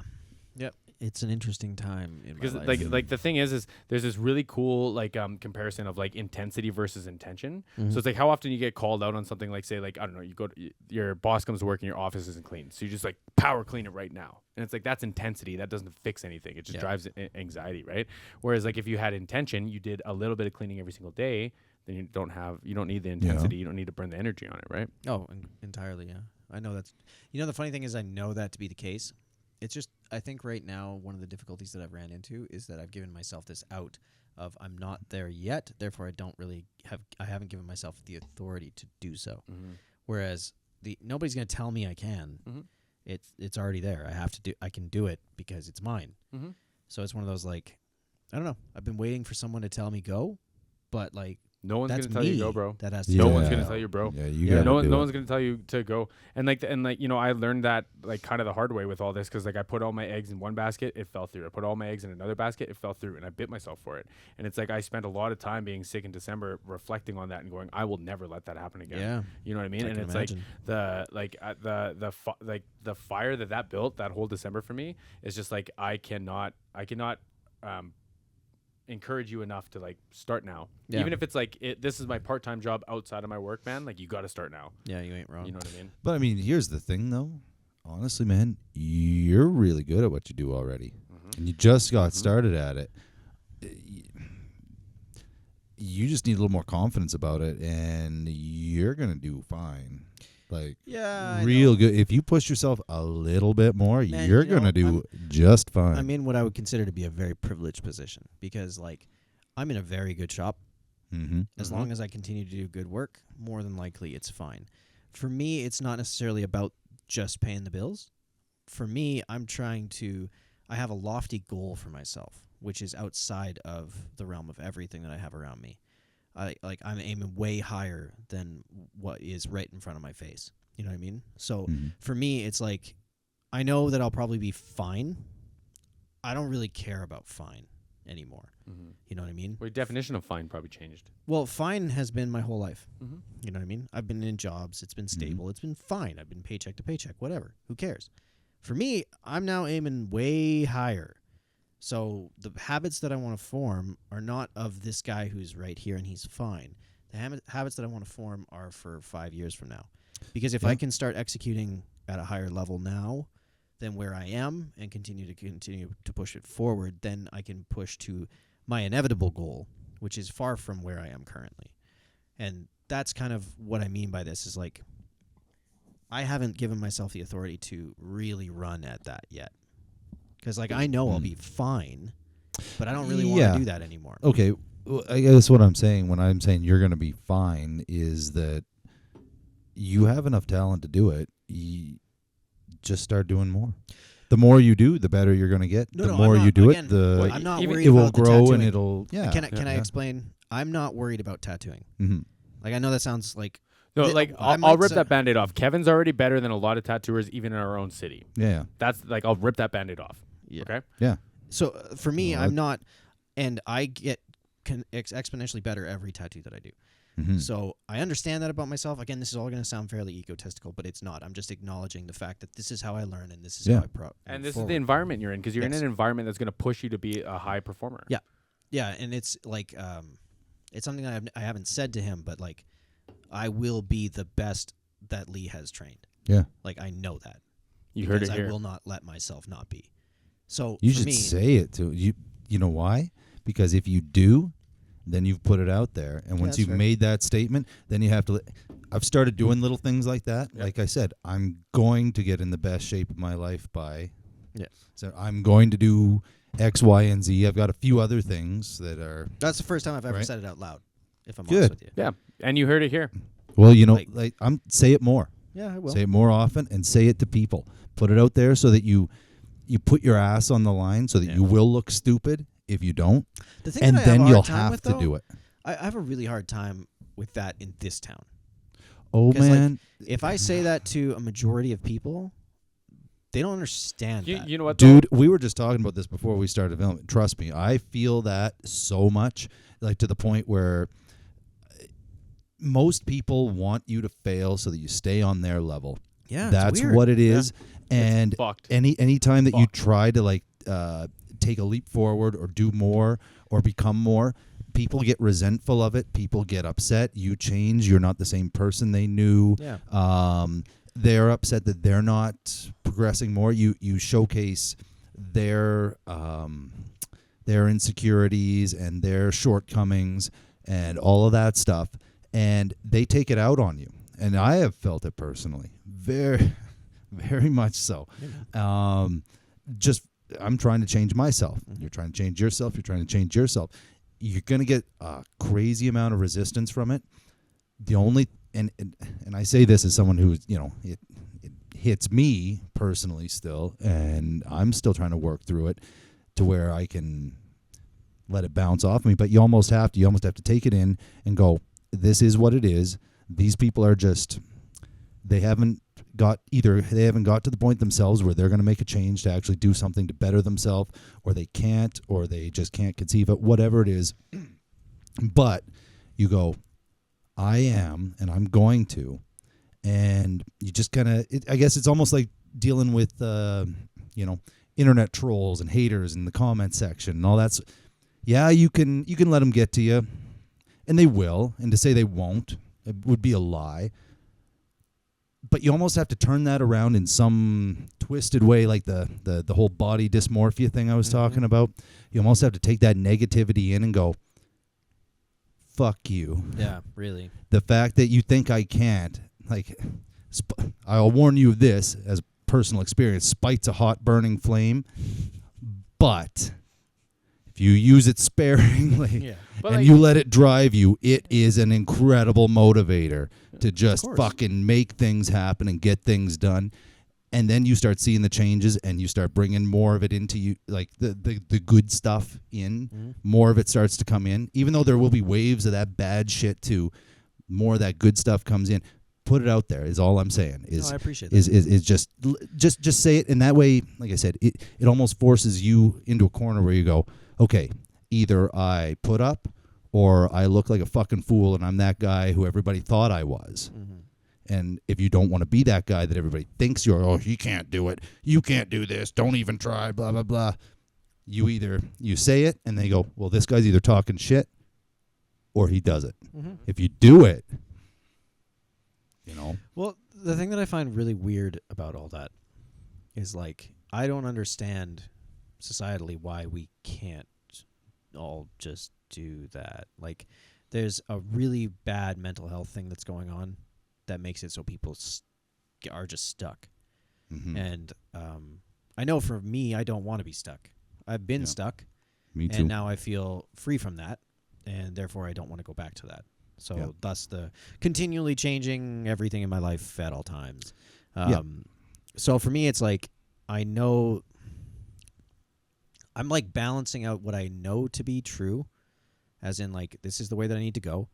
Yep. It's an interesting time in Because my life. like the thing is there's this really cool like comparison of like intensity versus intention. So it's like how often you get called out on something, like say like I don't know, you go to, your boss comes to work and your office isn't clean, so you just like power clean it right now, and it's like that's intensity. That doesn't fix anything. It just drives anxiety, right? Whereas like if you had intention, you did a little bit of cleaning every single day, then you don't need the intensity. You don't need to burn the energy on it, right? Oh, entirely, yeah. I know that's... You know, the funny thing is I know that to be the case. It's just, I think right now, one of the difficulties that I've ran into is that I've given myself this out of I'm not there yet, therefore I haven't given myself the authority to do so. Mm-hmm. Whereas nobody's going to tell me I can. Mm-hmm. It's already there. I can do it because it's mine. Mm-hmm. So it's one of those, like, I don't know. I've been waiting for someone to tell me go, but like No one's that's gonna tell you me to go, bro. that has to No do one's it. gonna tell you, bro. Yeah, you Yeah. gotta No do one's it. gonna tell you to go. And you know, I learned that like kind of the hard way with all this, because like I put all my eggs in one basket, it fell through. I put all my eggs in another basket, it fell through, and I bit myself for it. And it's like I spent a lot of time being sick in December, reflecting on that and going, I will never let that happen again. Yeah. You know what I mean? I And can it's imagine. like the fire that built that whole December for me is just like I cannot encourage you enough to like start now. Yeah. Even if it's like this is my part-time job outside of my work, man, like you got to start now. Yeah, you ain't wrong. You know what I mean? But I mean, here's the thing, though. Honestly, man, you're really good at what you do already, and you just got started at it. You just need a little more confidence about it, and you're gonna do fine. Like, Yeah, I real know. good. If you push yourself a little bit more, Man, you're you know, gonna do just fine. I'm in what I would consider to be a very privileged position because, like, I'm in a very good shop. Mm-hmm. As long as I continue to do good work, more than likely it's fine. For me, it's not necessarily about just paying the bills. For me, I have a lofty goal for myself, which is outside of the realm of everything that I have around me. I'm aiming way higher than what is right in front of my face. You know what I mean? So for me, it's like, I know that I'll probably be fine. I don't really care about fine anymore. You know what I mean? Well, your definition of fine probably changed. Well, fine has been my whole life. Mm-hmm. You know what I mean? I've been in jobs. It's been stable. It's been fine. I've been paycheck to paycheck, whatever. Who cares? For me, I'm now aiming way higher. So the habits that I want to form are not of this guy who's right here and he's fine. The habits that I want to form are for 5 years from now. Because if I can start executing at a higher level now than where I am and continue to push it forward, then I can push to my inevitable goal, which is far from where I am currently. And that's kind of what I mean by this is like, I haven't given myself the authority to really run at that yet. Because, like, I know I'll be fine, but I don't really want to do that anymore. Okay, well, I guess what I'm saying when I'm saying you're going to be fine is that you have enough talent to do it. You just start doing more. The more you do, the better you're going to get. No, the no, more I'm not- you do again, it, I'm not it worried will about the grow and tattooing. it'll, yeah. Can I yeah. explain? I'm not worried about tattooing. Mm-hmm. Like, I know that sounds like... No, Th- like I I'll might rip sa- that Band-Aid off. Kevin's already better than a lot of tattooers, even in our own city. Yeah. That's like I'll rip that Band-Aid off. Yeah. Okay. Yeah. So, for me, Well, I'm not... And I get exponentially better every tattoo that I do. Mm-hmm. So I understand that about myself. Again, this is all going to sound fairly egotistical, but it's not. I'm just acknowledging the fact that this is how I learn and this is how I And this forward. is the environment you're in, because you're in Yes. an environment that's going to push you to be a high performer. Yeah. Yeah, and it's like it's something that I haven't said to him, but like I will be the best that Lee has trained. Yeah. Like I know that. You heard it because here. I will not let myself not be. So You for should me, say it to you. You know why? Because if you do, then you've put it out there, and once that's you've fair. made that statement, then you have to. I've started doing little things like that. Yeah. Like I said, I'm going to get in the best shape of my life by. Yeah. So I'm going to do X, Y, and Z. I've got a few other things that are. that's the first time I've ever Right. said it out loud. If I'm Good. honest with you. Yeah, and you heard it here. Well, you know, Like- say it more. Yeah, I will. Say it more often, and say it to people. Put it out there so that you put your ass on the line, so that Yeah. you will look stupid if you don't, The thing and that I have then a you'll hard time have with, to though, do it. I have a really hard time with that in this town. Oh 'Cause, like, man, If I say that to a majority of people, they don't understand that. You know what, though? dude, we were just talking about this before we started filming. Trust me, I feel that so much, like to the point where most people want you to fail so that you stay on their level. Yeah, That's it's weird. what it is. And fucked. any time that you Fucked. try to like take a leap forward or do more or become more, people get resentful of it. People get upset. You change. You're not the same person they knew. Yeah. They're upset that they're not progressing more. You showcase their insecurities and their shortcomings and all of that stuff, and they take it out on you. And I have felt it personally, very, very much so. I'm trying to change myself. You're trying to change yourself. You're trying to change yourself. you're going to get a crazy amount of resistance from it. The only and I say this as someone who's, it hits me personally still, and I'm still trying to work through it to where I can let it bounce off me. But you almost have to take it in and go, this is what it is. These people are just, they haven't got to the point themselves where they're going to make a change to actually do something to better themselves, or they can't, or they just can't conceive it, whatever it is. But you go, I am, and I'm going to. And you just kind of, I guess it's almost like dealing with, internet trolls and haters in the comment section and all that. Yeah, you can let them get to you, and they will. And to say they won't, it would be a lie. But you almost have to turn that around in some twisted way, like the whole body dysmorphia thing I was talking about. You almost have to take that negativity in and go, fuck you. Yeah, really. The fact that you think I can't, like, I'll warn you of this as personal experience. Spite's a hot burning flame, but if you use it sparingly and you let it drive you, it is an incredible motivator to just fucking make things happen and get things done. And then you start seeing the changes, and you start bringing more of it into you, like the good stuff in. Mm-hmm. More of it starts to come in, even though there will be waves of that bad shit too. More of that good stuff comes in. Put it out there is all I'm saying. I appreciate that. Is just say it, and that way, like I said, it almost forces you into a corner where you go, okay, either I put up or I look like a fucking fool, and I'm that guy who everybody thought I was. Mm-hmm. And if you don't want to be that guy that everybody thinks you're, oh, you can't do it, you can't do this, don't even try, blah, blah, blah. You say it, and they go, well, this guy's either talking shit or he does it. Mm-hmm. If you do it, Well, the thing that I find really weird about all that is, like, I don't understand societally why we can't all just do that. Like, there's a really bad mental health thing that's going on that makes it so people are just stuck. Mm-hmm. And I know for me, I don't want to be stuck. I've been stuck. Me too. And now I feel free from that, and therefore I don't want to go back to that. So thus the continually changing everything in my life at all times. So for me, it's like, I know I'm like balancing out what I know to be true, as in, like, this is the way that I need to go,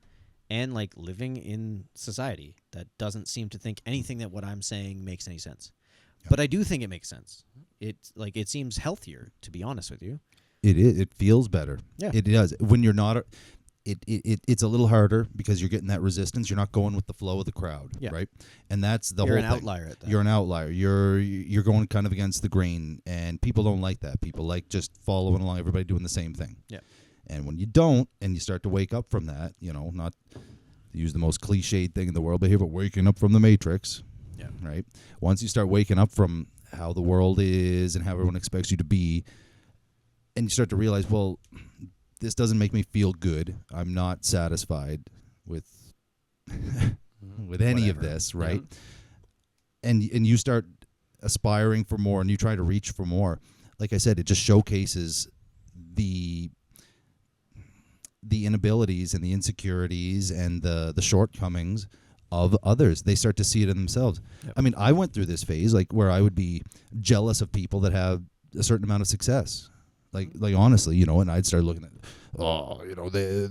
and like living in society that doesn't seem to think anything that what I'm saying makes any sense. Yep. But I do think it makes sense. It's like, it seems healthier, to be honest with you. It is. It feels better. Yeah. It does. When you're not... It's a little harder because you're getting that resistance. You're not going with the flow of the crowd, right? And that's the whole thing. You're an outlier at that. You're an outlier. You're going kind of against the grain, and people don't like that. People like just following along, everybody doing the same thing. Yeah. And when you don't, and you start to wake up from that, not to use the most cliched thing in the world, but waking up from the Matrix, right? Once you start waking up from how the world is and how everyone expects you to be, and you start to realize, well, this doesn't make me feel good. I'm not satisfied with with any of this, right? Yeah. And you start aspiring for more, and you try to reach for more. Like I said, it just showcases the inabilities and the insecurities and the shortcomings of others. They start to see it in themselves. Yep. I mean, I went through this phase where I would be jealous of people that have a certain amount of success. Like honestly, and I'd start looking at,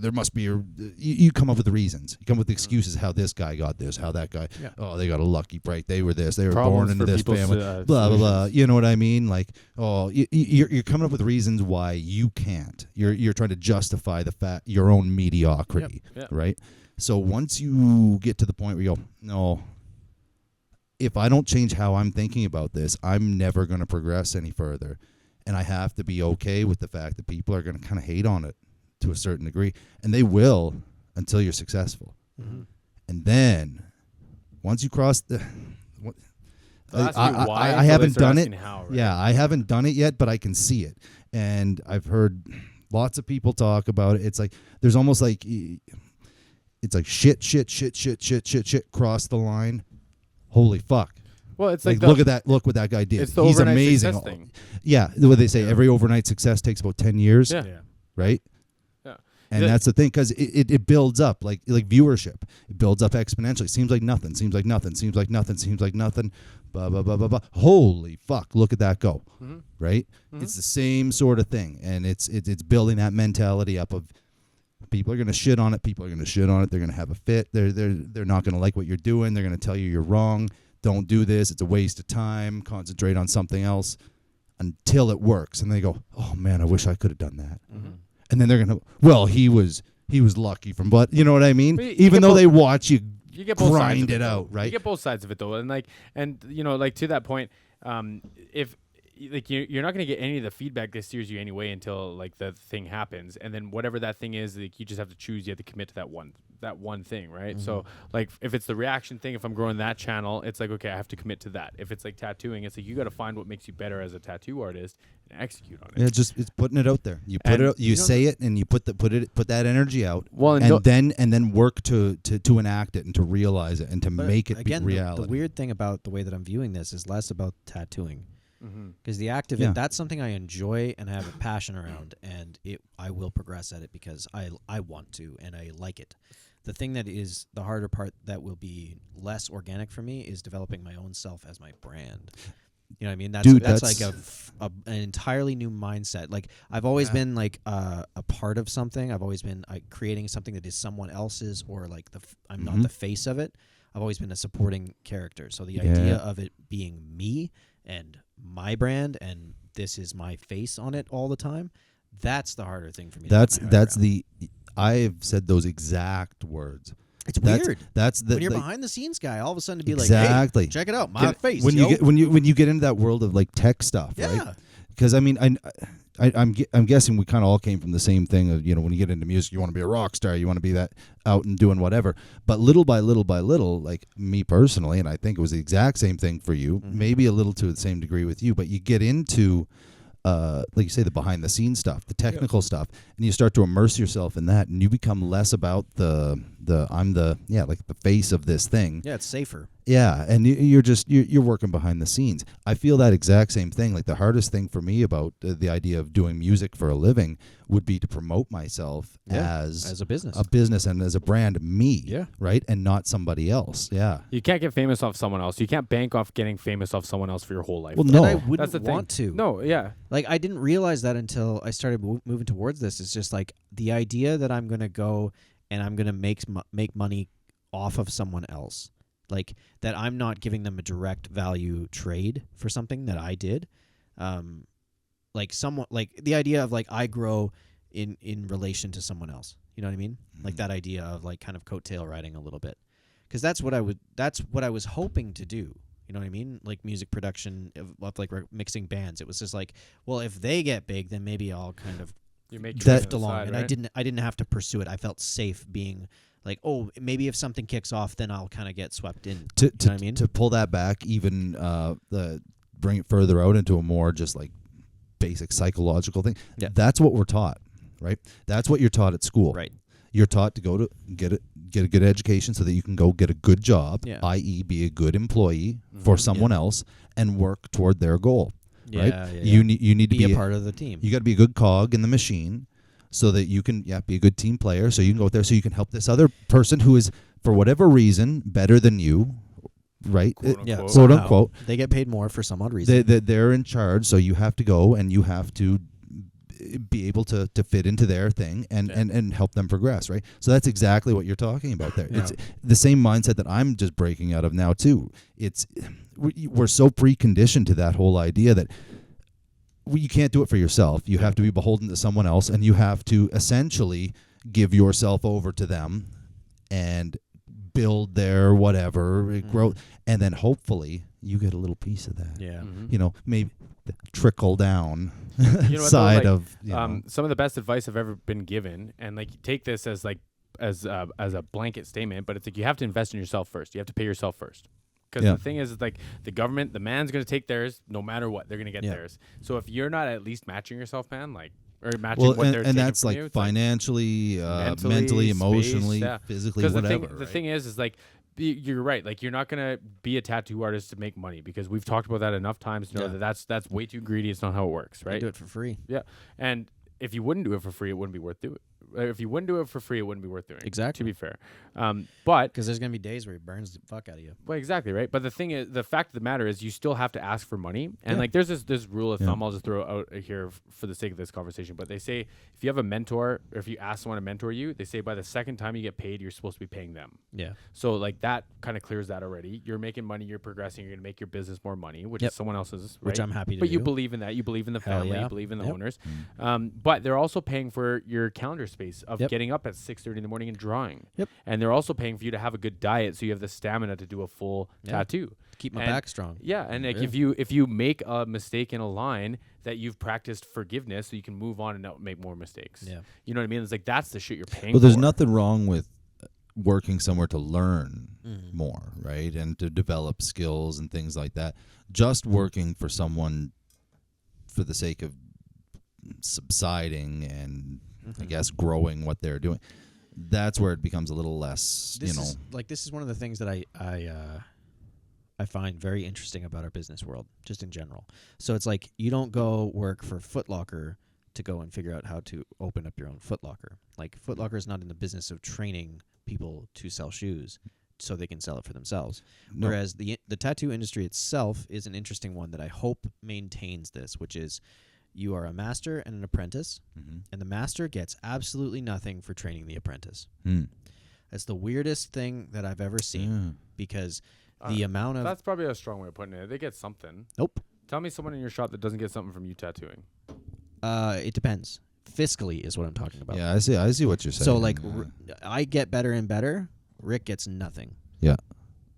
there must be you come up with the reasons. You come up with the excuses how this guy got this, how that guy, they got a lucky break. They were this, they were born into this family, blah, blah, blah. You know what I mean? Like, you're coming up with reasons why you can't. You're trying to justify your own mediocrity, right? So once you get to the point where you go, no, if I don't change how I'm thinking about this, I'm never going to progress any further. And I have to be okay with the fact that people are going to kind of hate on it to a certain degree. And they will until you're successful. Mm-hmm. And then once you cross I haven't done it. How, right? Yeah, I haven't done it yet, but I can see it. And I've heard lots of people talk about it. It's like, there's almost like, it's like shit, cross the line. Holy fuck. Well, it's like look what that guy did. It's the He's overnight amazing. Success thing. Yeah, what they say, every overnight success takes about 10 years. Yeah. Right? Yeah. And that's the thing, because it builds up like viewership. It builds up exponentially. Seems like nothing. Seems like nothing. Seems like nothing. Seems like nothing. Blah blah blah blah blah. Holy fuck! Look at that go. Right? It's the same sort of thing, and it's building that mentality up of people are going to shit on it. People are going to shit on it. They're going to have a fit. They're not going to like what you're doing. They're going to tell you you're wrong. Don't do this. It's a waste of time. Concentrate on something else until it works, and they go, oh man, I wish I could have done that. And then they're gonna, well, he was lucky from, but you know what I mean. Even though they watch you get both sides grind of it out, right? You get both sides of it though, and you know, like to that point, if like you're not going to get any of the feedback that steers you anyway until like the thing happens, and then whatever that thing is, like you just have to choose. You have to commit to that one thing, right? So like if it's the reaction thing, if I'm growing that channel, it's like, okay, I have to commit to that. If it's like tattooing, it's like you got to find what makes you better as a tattoo artist and execute on it. Yeah, it's putting it out there. You put it, you say it, and you put that energy out. Well, and then work to enact it and to realize it and to make it again, be reality. The weird thing about the way that I'm viewing this is less about tattooing. Because the act of Yeah. it, that's something I enjoy and have a passion around, and I will progress at it because I want to and I like it. The thing that is the harder part that will be less organic for me is developing my own self as my brand. You know what I mean? That's like an entirely new mindset. Like I've always been like a part of something. I've always been creating something that is someone else's, or like I'm not the face of it. I've always been a supporting character. So the idea of it being me and my brand and this is my face on it all the time, that's the harder thing for me. I've said those exact words. It's weird. That's the when you're behind the scenes guy, all of a sudden to be exactly. like, hey, check it out, my face. When you get into that world of like tech stuff, right? Because I mean, I'm guessing we kind of all came from the same thing. Of, you know, when you get into music, you want to be a rock star, you want to be that out and doing whatever. But little by little, like me personally, and I think it was the exact same thing for you, maybe a little to the same degree with you. But you get into like you say, the behind the scenes stuff, the technical stuff, and you start to immerse yourself in that, and you become less about I'm the face of this thing. Yeah, it's safer. Yeah, and you're working behind the scenes. I feel that exact same thing. Like the hardest thing for me about the idea of doing music for a living would be to promote myself as a business, and as a brand, me, right, and not somebody else. Yeah, you can't get famous off someone else. You can't bank off getting famous off someone else for your whole life. Well, no, and I wouldn't that's the want thing. to. No, yeah, like I didn't realize that until I started moving towards this. It's just like the idea that I'm gonna go and I'm gonna make money off of someone else. Like that I'm not giving them a direct value trade for something that I did. Like somewhat like the idea of like I grow in relation to someone else. You know what I mean? Like that idea of like kind of coattail riding a little bit. Because that's what I was hoping to do. You know what I mean? Like music production of like mixing bands. It was just like, well, if they get big, then maybe I'll kind of drift along. Side, and right? I didn't have to pursue it. I felt safe being like, oh, maybe if something kicks off, then I'll kind of get swept in. You know what I mean? To pull that back, even bring it further out into a more just like basic psychological thing. Yeah. That's what we're taught, right? That's what you're taught at school. Right. You're taught to go to get a good education so that you can go get a good job, Yeah. i.e. be a good employee for someone else and work toward their goal. Right? Yeah. You need to be a part of the team. You got to be a good cog in the machine so that you can be a good team player, so you can go out there so you can help this other person who is, for whatever reason, better than you, right? Quote unquote. They get paid more for some odd reason. They're in charge, so you have to go and you have to be able to fit into their thing and help them progress, right? So that's exactly what you're talking about there. Yeah. It's the same mindset that I'm just breaking out of now too. We're so preconditioned to that whole idea that you can't do it for yourself. You have to be beholden to someone else, and you have to essentially give yourself over to them and build their whatever growth, and then hopefully you get a little piece of that. Yeah. You know, maybe the trickle down You know what, side though, of some of the best advice I've ever been given, and like take this as like as a blanket statement, but it's like you have to invest in yourself first. You have to pay yourself first. Because the thing is, like the government, the man's going to take theirs no matter what. They're going to get theirs. So if you're not at least matching yourself, man, like or matching what they're taking and that's from like you, financially, mentally, emotionally, space, physically, because whatever. the thing is like you're right. Like you're not going to be a tattoo artist to make money because we've talked about that enough times to know that that's way too greedy. It's not how it works, right? You do it for free. Yeah, and if you wouldn't do it for free, it wouldn't be worth doing. if you wouldn't do it for free, it wouldn't be worth doing. Exactly. To be fair, but Because there's gonna be days where he burns the fuck out of you. well, exactly right. But the thing is, the fact of the matter is, you still have to ask for money. And Yeah. like, there's this rule of Yeah. thumb I'll just throw out here for the sake of this conversation. But they say if you have a mentor, or if you ask someone to mentor you, they say by the second time you get paid, you're supposed to be paying them. Yeah. So like that kind of clears that already. You're making money, you're progressing, you're gonna make your business more money, which Yep. is someone else's, right? Which I'm happy to But do. you believe in that. You believe in the Hell family. yeah. You believe in the Yep. owners. But they're also paying for your calendar space of Yep. getting up at 6:30 in the morning and drawing. Yep. And they're also paying for you to have a good diet, so you have the stamina to do a full Yeah. tattoo. Keep my And- back strong. Yeah, and like Yeah. if you make a mistake in a line, that you've practiced forgiveness, so you can move on and not make more mistakes. Yeah. You know what I mean? It's like that's the shit you're paying. Well, there's for. nothing wrong with working somewhere to learn Mhm. more, right? And to develop skills and things like that. Just working for someone for the sake of subsiding and I Mhm. guess growing what they're doing. That's where it becomes a little less, This you know. is this is one of the things that I find very interesting about our business world, just in general. So it's like you don't go work for Foot Locker to go and figure out how to open up your own Foot Locker. Like Foot Locker is not in the business of training people to sell shoes so they can sell it for themselves. No. Whereas the tattoo industry itself is an interesting one that I hope maintains this, which is you are a master and an apprentice, Mhm. and the master gets absolutely nothing for training the apprentice. Hmm. That's the weirdest thing that I've ever seen Yeah. because the amount of That's probably a strong way of putting it. They get something. nope. Tell me someone in your shop that doesn't get something from you tattooing. It depends. Fiscally is what I'm talking about. Yeah, I see what you're saying. So like I get better and better. Rick gets nothing. yeah.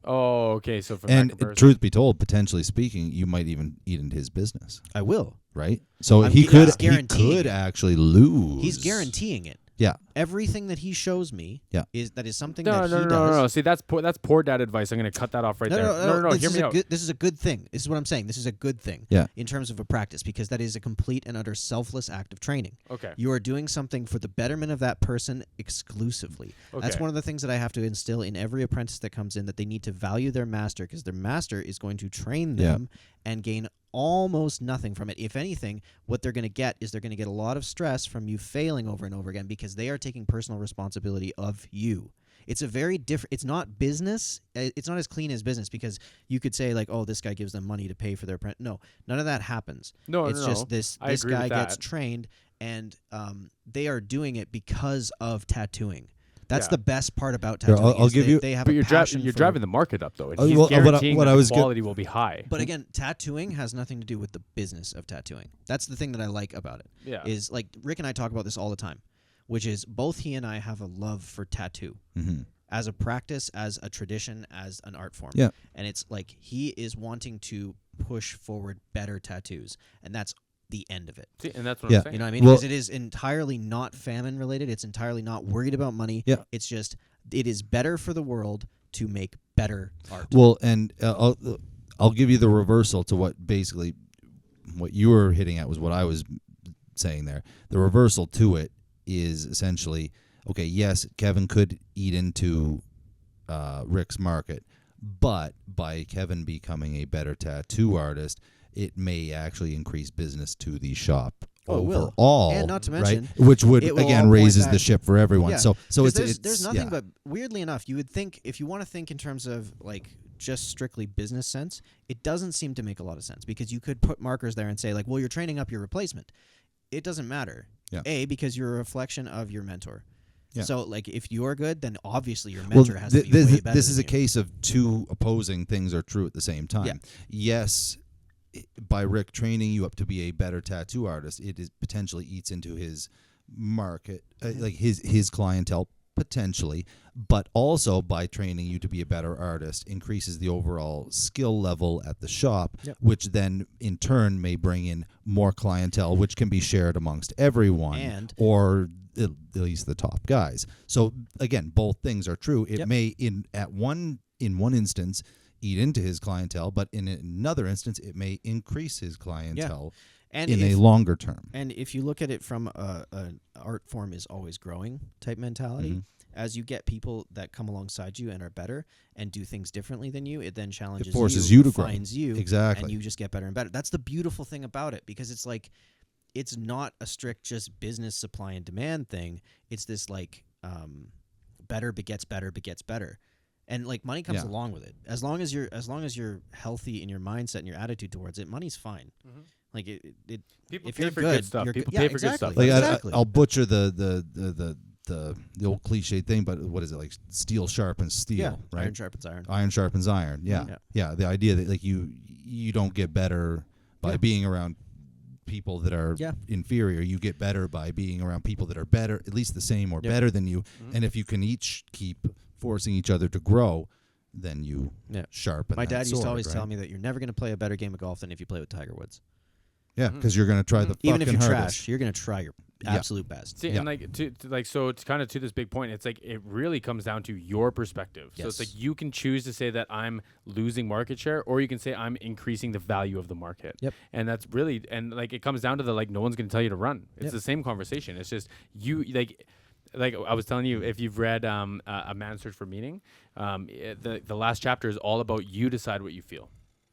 Oh, okay. So from And that comparison, truth be told, potentially speaking, you might even eat into his business, I will. right? So I'm he he's could guaranteeing it. actually lose. He's guaranteeing it. Yeah. Everything that he shows me Yeah. is something no, that no, he no, does. no. See, that's poor dad advice. I'm gonna cut that off right there. No. This Hear is me a out. good, this is a good thing. This is what I'm saying. This is a good thing. Yeah. In terms of a practice, because that is a complete and utter selfless act of training. Okay. You are doing something for the betterment of that person exclusively. That's Okay. one of the things that I have to instill in every apprentice that comes in, that they need to value their master, because their master is going to train Yeah. them and gain almost nothing from it. If anything, what they're going to get is they're going to get a lot of stress from you failing over and over again, because they are taking personal responsibility of you. It's a very different. It's not business. It's not as clean as business, because you could say like, "Oh, this guy gives them money to pay for their apprentice." No, none of that happens. No, It's no, just no. this I this agree with guy gets that. trained, and they are doing it because of tattooing. That's Yeah. the best part about Here, tattooing. I'll is give they, you- they have But a you're passion for driving the market up though. And Oh, he's well, guaranteeing what that I the was gonna- quality will be high. But again, tattooing has nothing to do with the business of tattooing. That's the thing that I like about it. Yeah. Is like Rick and I talk about this all the time, which is both he and I have a love for tattoo Mhm. as a practice, as a tradition, as an art form. Yeah. And it's like he is wanting to push forward better tattoos, and that's the end of it. See, and that's what Yeah. I'm saying. You know what I mean? Well- Because it is entirely not famine related. It's entirely not worried about money. Yeah. It's just it is better for the world to make better art. Well, and I'll give you the reversal to what basically what you were hitting at was what I was saying there. The reversal to it is essentially, okay, yes, Kevin could eat into Rick's market, but by Kevin becoming a better tattoo artist, it may actually increase business to the shop Oh, it will. overall, And not to mention, right? Which would it will all again point raises the back- ship for everyone. Yeah. So 'Cause it's there's nothing yeah. but, weirdly enough, you would think, if you want to think in terms of like just strictly business sense, it doesn't seem to make a lot of sense, because you could put markers there and say like, well, you're training up your replacement. It doesn't matter. Yeah. Because you're a reflection of your mentor. Yeah. So like if you're good, then obviously your mentor has to be this, way better this is than a you. case of two opposing things are true at the same time. Yeah. Yes, by Rick training you up to be a better tattoo artist, it is potentially eats into his market, like his clientele potentially, but also by training you to be a better artist increases the overall skill level at the shop, Yep. which then in turn may bring in more clientele, which can be shared amongst everyone, And- or at least the top guys. So again, both things are true. It Yep. may in one instance eat into his clientele, but in another instance it may increase his clientele And in if, a longer term. And if you look at it from an art form is always growing type mentality, Mhm. as you get people that come alongside you and are better and do things differently than you, it then challenges It forces you to grow. refines you, Exactly. and you just get better and better. That's the beautiful thing about it, because it's like it's not a strict just business supply and demand thing. It's this like better begets better begets better. And like money comes along with it. As long as you're healthy in your mindset and your attitude towards it, money's fine. Mhm. Like it People if pay you're for good, good stuff. you're People good. pay Yeah, for exactly. good stuff. Like Exactly. I'll butcher the old cliche thing, but what is it, like steel sharpens steel, right? Iron sharpens iron. Iron sharpens iron. Yeah. Yeah. Yeah. The idea that like you don't get better by Yeah. being around people that are inferior. You get better by being around people that are better, at least the same or better than you. Mhm. And if you can each keep forcing each other to grow, then you Yeah. sharpen. My that dad used sword, to always right? tell me that you're never going to play a better game of golf than if you play with Tiger Woods. Yeah, because you're going to try the Even fucking if you're hardest. trash, you're going to try your absolute best. See, and like to like so to kind of to this big point, it's like it really comes down to your perspective. So it's Yes. like you can choose to say that I'm losing market share, or you can say I'm increasing the value of the market. Yep. And that's really and like it comes down to the like no one's going to tell you to run. It's Yep. the same conversation. It's just you like I was telling you, if you've read A Man's Search for Meaning, the last chapter is all about you decide what you feel.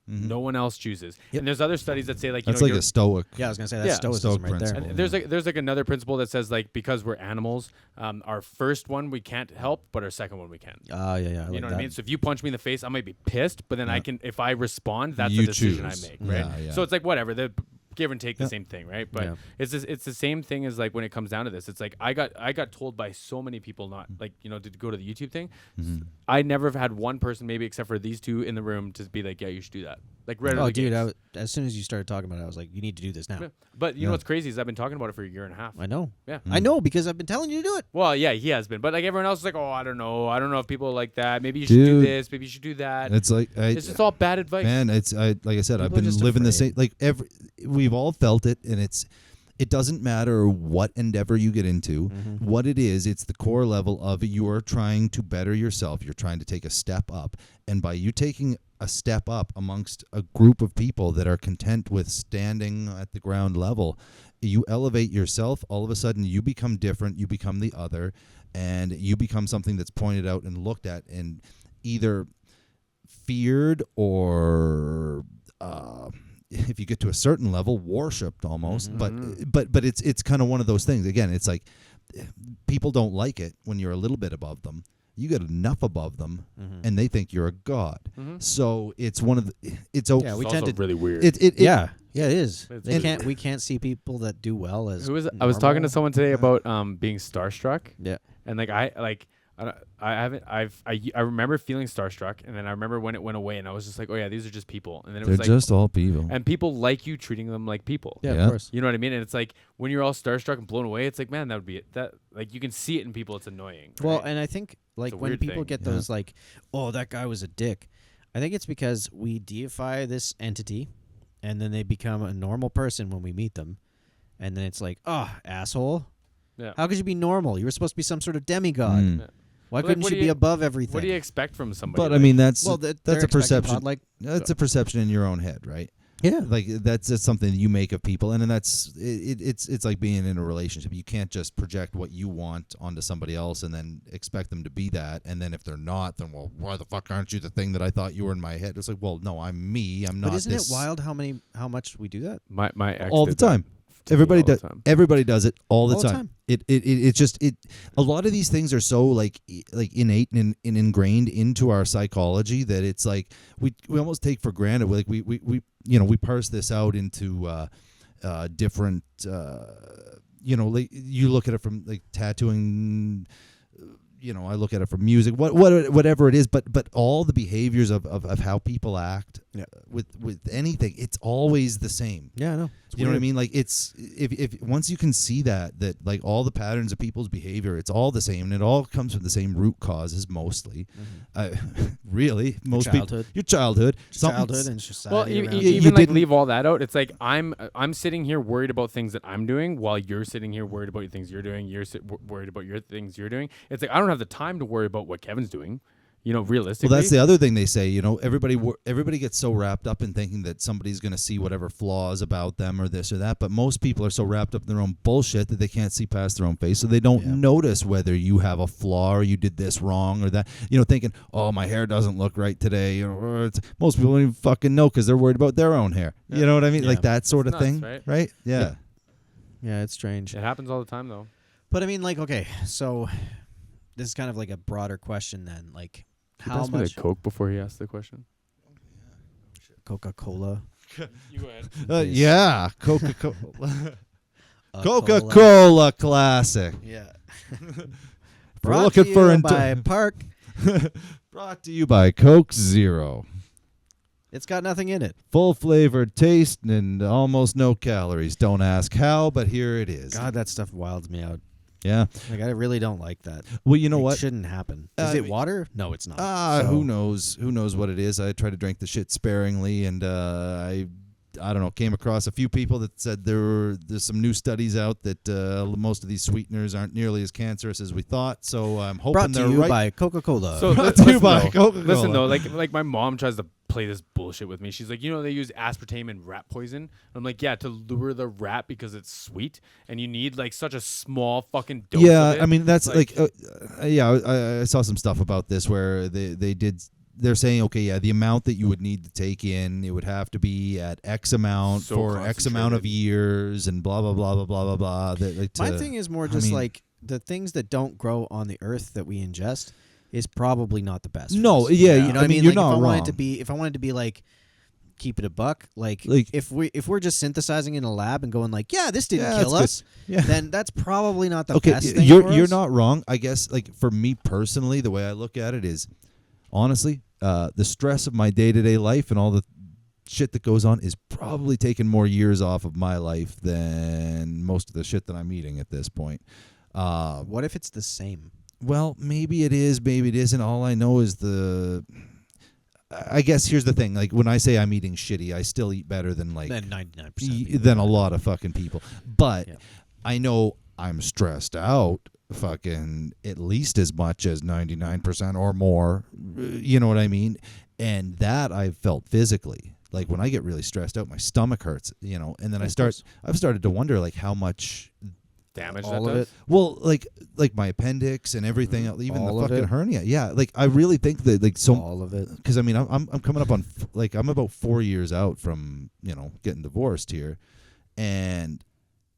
Mhm. No one else chooses. Yep. And there's other studies that say like you That's know, like you're- a stoic. Yeah, I was going to say that's Yeah. stoicism Stoic right there. principle. and there's like another principle that says like because we're animals, our first one we can't help, but our second one we can. Yeah. I You like know what that. I mean? So if you punch me in the face, I might be pissed, but then I can if I respond, that's You the decision choose. I make, right? Yeah, yeah. So it's like whatever the give and take the Yeah. same thing, right? But Yeah. it's the same thing as like when it comes down to this. It's like I got told by so many people not like to go to the YouTube thing. Mhm. I never have had one person maybe except for these two in the room to be like, yeah, you should do that. Like right out of Oh, the dude! gates. As soon as you started talking about it, I was like, "You need to do this now." Yeah. But you Yeah. know what's crazy is I've been talking about it for a year and a half. I know. Yeah. I know because I've been telling you to do it. Well, yeah, he has been, but like everyone else is like, oh, I don't know if people like that. Maybe you should do Dude. this. Maybe you should do that. It's like It's just all bad advice. man, like I said, I've People are been just living the afraid. same. Like we've all felt it, and it doesn't matter what endeavor you get into, what it is. It's the core level of you're trying to better yourself. You're trying to take a step up, and by you taking a step up amongst a group of people that are content with standing at the ground level, you elevate yourself. All of a sudden, you become different. You become the other, and you become something that's pointed out and looked at, and either feared or if you get to a certain level, worshipped almost. Mhm. But it's kind of one of those things. Again, it's like people don't like it when you're a little bit above them. You get enough above them, and they think you're a god. Mhm. So it's one of the. Yeah, we It's we also tend to. really weird. Yeah, it is. It's They really we can't see people that do well as. Who was I was talking to normal. someone today about being starstruck, Yeah. and like I haven't I remember feeling starstruck, and then I remember when it went away, and I was just like, oh yeah, these are just people, and then it they're was like, just all people. and people like you treating them like people. Yeah, Yeah. of course. You know what I mean? And it's like when you're all starstruck and blown away, it's like, man, that would be it. That like you can see it in people. It's annoying. Well, right? and I think like a when weird people thing. get Yeah. those like, oh, that guy was a dick. I think it's because we deify this entity, and then they become a normal person when we meet them, and then it's like, oh, asshole. Yeah. How could you be normal? You were supposed to be some sort of demigod. Mm. Yeah. Why But, like, couldn't what you do be you- above everything? What do you expect from somebody? But I like- mean, that's well, that's they're a expecting perception. Pod-like. That's a perception in your own head, right? Yeah. Like that's just something you make of people, and then it's like being in a relationship. You can't just project what you want onto somebody else and then expect them to be that. And then if they're not, then well, why the fuck aren't you the thing that I thought you were in my head? It's like, well, no, I'm me. I'm not. But isn't this it wild how much we do that? my ex all the did that time. to me Everybody all the does. time. Everybody does it all the All the time. time. It's just a lot of these things are so like innate and ingrained into our psychology that it's like we almost take for granted. Like we parse this out into different. Like you look at it from like tattooing. I look at it from music, whatever it is, but all the behaviors of how people act with anything, it's always the same. Yeah, I know. You know what I mean? Like it's if once you can see that like all the patterns of people's behavior, it's all the same, and it all comes from the same root causes mostly. Really, most childhood. people, your childhood, Childhood and society. Well, around you even like didn't- leave all that out. It's like I'm sitting here worried about things that I'm doing, while you're sitting here worried about things you're doing. You're worried about your things you're doing. It's like I don't have the time to worry about what Kevin's doing. Realistically. Well, that's the other thing they say. Everybody gets so wrapped up in thinking that somebody's going to see whatever flaws about them or this or that. But most people are so wrapped up in their own bullshit that they can't see past their own face, so they don't notice whether you have a flaw or you did this wrong or that. Thinking, oh, my hair doesn't look right today. Or most people don't even fucking know because they're worried about their own hair. You know what I mean? Yeah. Like that sort of It's nuts, thing, right? Yeah. Yeah, it's strange. It happens all the time though. But I mean, like, okay, so this is kind of like a broader question then. Like, how Pass me much the Coke before he asks the question. Coca-Cola? You go ahead. Yeah, Coca-Cola. Cola. Coca-Cola Classic. Yeah. We're looking for by Park. Brought to you by Coke Zero. It's got nothing in it. Full flavored taste and almost no calories. Don't ask how, but here it is. God, that stuff wilds me out. Yeah. Like, I really don't like that. Well, you know It what? shouldn't happen. Is it water? No, it's not. So- Who knows? Who knows what it is? I try to drink the shit sparingly, and I don't know. Came across a few people that said there's some new studies out that most of these sweeteners aren't nearly as cancerous as we thought. So I'm hoping Brought they're to you right. by Coca-Cola. So Brought to you listen, by though, Coca-Cola. listen though, like my mom tries to play this bullshit with me. She's like, they use aspartame in rat poison. I'm like, yeah, to lure the rat because it's sweet, and you need like such a small fucking dose. Yeah, of it. I mean that's I saw some stuff about this where they're saying, okay, yeah, the amount that you would need to take in, it would have to be at X amount So for X amount of years and blah, blah, blah, blah, blah, blah, blah. My thing is more just like the things that don't grow on the earth that we ingest is probably not the best. No, for us. yeah, You know what I mean? you're Like, not if I wanted wrong. to be, if I wanted to be like, keep it a buck, like if we're just synthesizing in a lab and going like, yeah, this didn't kill us, Yeah. then that's probably not the Okay, best thing you're for us. not wrong. I guess like for me personally, the way I look at it is, honestly, the stress of my day-to-day life and all the shit that goes on is probably taking more years off of my life than most of the shit that I'm eating at this point. What if it's the same? Well, maybe it is, maybe it isn't. All I know is I guess here's the thing. Like when I say I'm eating shitty, I still eat better than like Then 99%. than a lot of fucking people. But Yeah. I know I'm stressed out fucking at least as much as 99% or more. You know what I mean? And that I've felt physically. Like when I get really stressed out, my stomach hurts, and then I've started to wonder like how much damage all that of does. it. well, like my appendix and everything, even All the of fucking it? hernia. Yeah, like I really think that like All of it. because I mean I'm coming up on like I'm about 4 years out from getting divorced here, and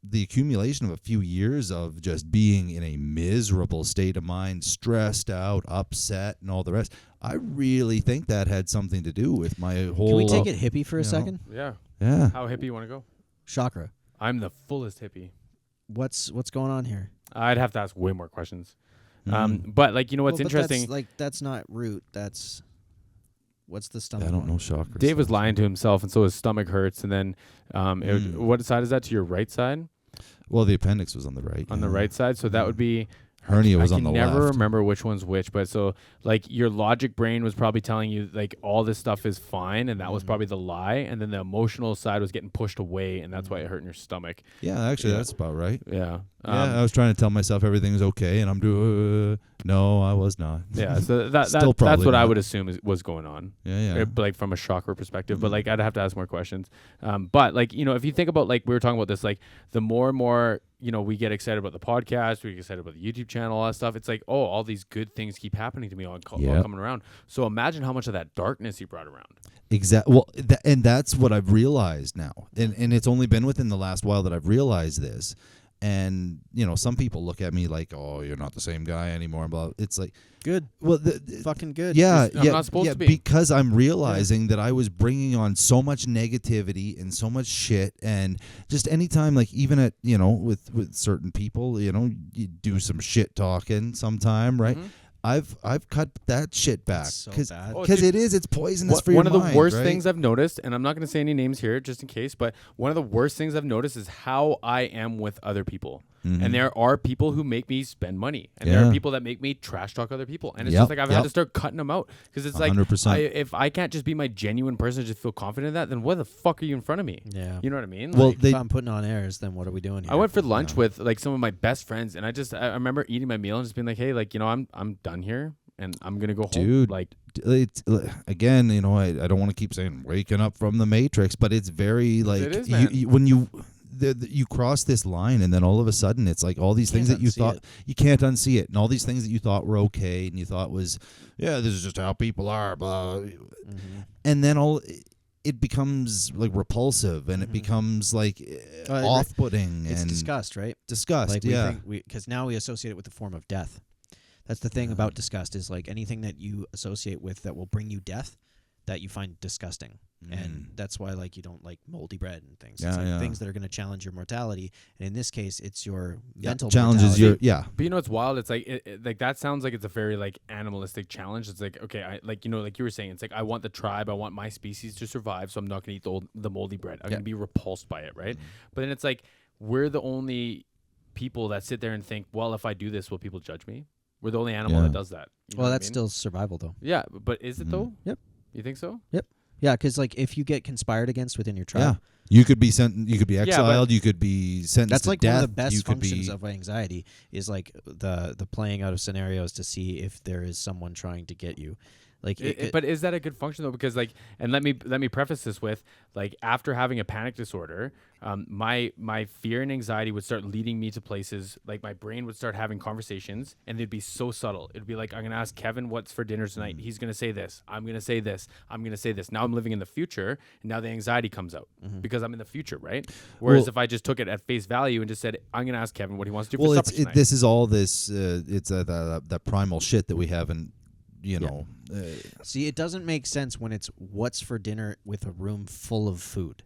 the accumulation of a few years of just being in a miserable state of mind, stressed out, upset, and all the rest. I really think that had something to do with my whole. Can we take it hippie for a second? Yeah. Yeah. How hippie you want to go? Chakra. I'm the fullest hippie. What's going on here? I'd have to ask way more questions. Mm. But like, what's Well, but interesting? That's not root. That's what's the stomach? I don't one? know chakras. Dave was lying to himself, and so his stomach hurts. And then, Mm. what side is that? To your right side? Well, the appendix was on the right. On the right side. So that would be. Hernia was I on can the never left. remember which one's which, but so like your logic brain was probably telling you like all this stuff is fine, and that was probably the lie, and then the emotional side was getting pushed away, and that's why it hurt in your stomach. Yeah, actually, Yeah. that's about right. Yeah. Yeah, I was trying to tell myself everything was okay, and I'm doing. No, I was not. Yeah. So that's Still what probably I not. would assume was going on. Yeah. Like from a chakra perspective, but like I'd have to ask more questions. But like if you think about like we were talking about this, like the more and more we get excited about the podcast, we get excited about the YouTube channel, all that stuff. It's like all these good things keep happening to me all coming around. So imagine how much of that darkness you brought around. Exactly. Well, and that's what I've realized now, and it's only been within the last while that I've realized this. And some people look at me like, "Oh, you're not the same guy anymore." Blah. It's like Good. Well, Fucking good. yeah, I'm not supposed to be. because I'm realizing that I was bringing on so much negativity and so much shit, and just anytime, like even at with certain people, you do some shit talking sometime, right? Mhm. I've cut that shit back That's so because bad. it's poisonous for your One of the mind, worst right? things I've noticed, and I'm not going to say any names here just in case, but one of the worst things I've noticed is how I am with other people. Mhm. And there are people who make me spend money, and there Yeah. are people that make me trash talk other people, and it's Yep, just like I've had yep. to start cutting them out because it's like 100%. if I can't just be my genuine person, just feel confident in that, then what the fuck are you in front of me? Yeah. You know what I mean? Well, Like, they if I'm putting on airs, then what are we doing here? I went for lunch with like some of my best friends, and I remember eating my meal and just being like, hey, like I'm done here, and I'm gonna go home. Dude. Like It's, again, I don't want to keep saying waking up from the Matrix, but it's very like It is, man. when you cross this line, and then all of a sudden it's like all these things that you unsee thought it. you can't unsee it, and all these things that you thought were okay, and you thought was this is just how people are, blah. Mhm. And then it becomes like repulsive, and it becomes like off-putting It's and disgust, right? disgust. Like yeah, because now we associate it with the form of death. That's the thing about disgust is like anything that you associate with that will bring you death, that you find disgusting. And that's why like you don't like moldy bread and things. It's like things that are going to challenge your mortality. And in this case, it's your mental challenges mortality. your But you know what's wild? It's like like that sounds like it's a very like animalistic challenge. It's like, okay, I like, you know, like you were saying, it's like I want the tribe, I want my species to survive, so I'm not going to eat the moldy bread. I'm going to be repulsed by it, right? But then it's like we're the only people that sit there and think, well, if I do this, will people judge me? We're the only animal that does that. You know Well, what I that's mean? still survival though. Yeah, but is it though? Yep. You think so? Yep. Yeah, because like if you get conspired against within your tribe, yeah. You could be sent. You could be but exiled. You could be sentenced that's to like death. one of the best you could functions be, of anxiety is like the playing out of scenarios to see if there is someone trying to get you. Like, But is that a good function though? Because like, and let me preface this with like, after having a panic disorder, my fear and anxiety would start leading me to places. Like my brain would start having conversations, and they'd be so subtle. It'd be like, I'm gonna ask Kevin what's for dinner tonight. He's gonna say this. I'm gonna say this. I'm gonna say this. Now I'm living in the future, and now the anxiety comes out because I'm in the future, right? Whereas if I just took it at face value and just said, I'm gonna ask Kevin what he wants to do for supper tonight. this is all this. It's that primal shit that we haven't. You know. see, it doesn't make sense when it's what's for dinner with a room full of food,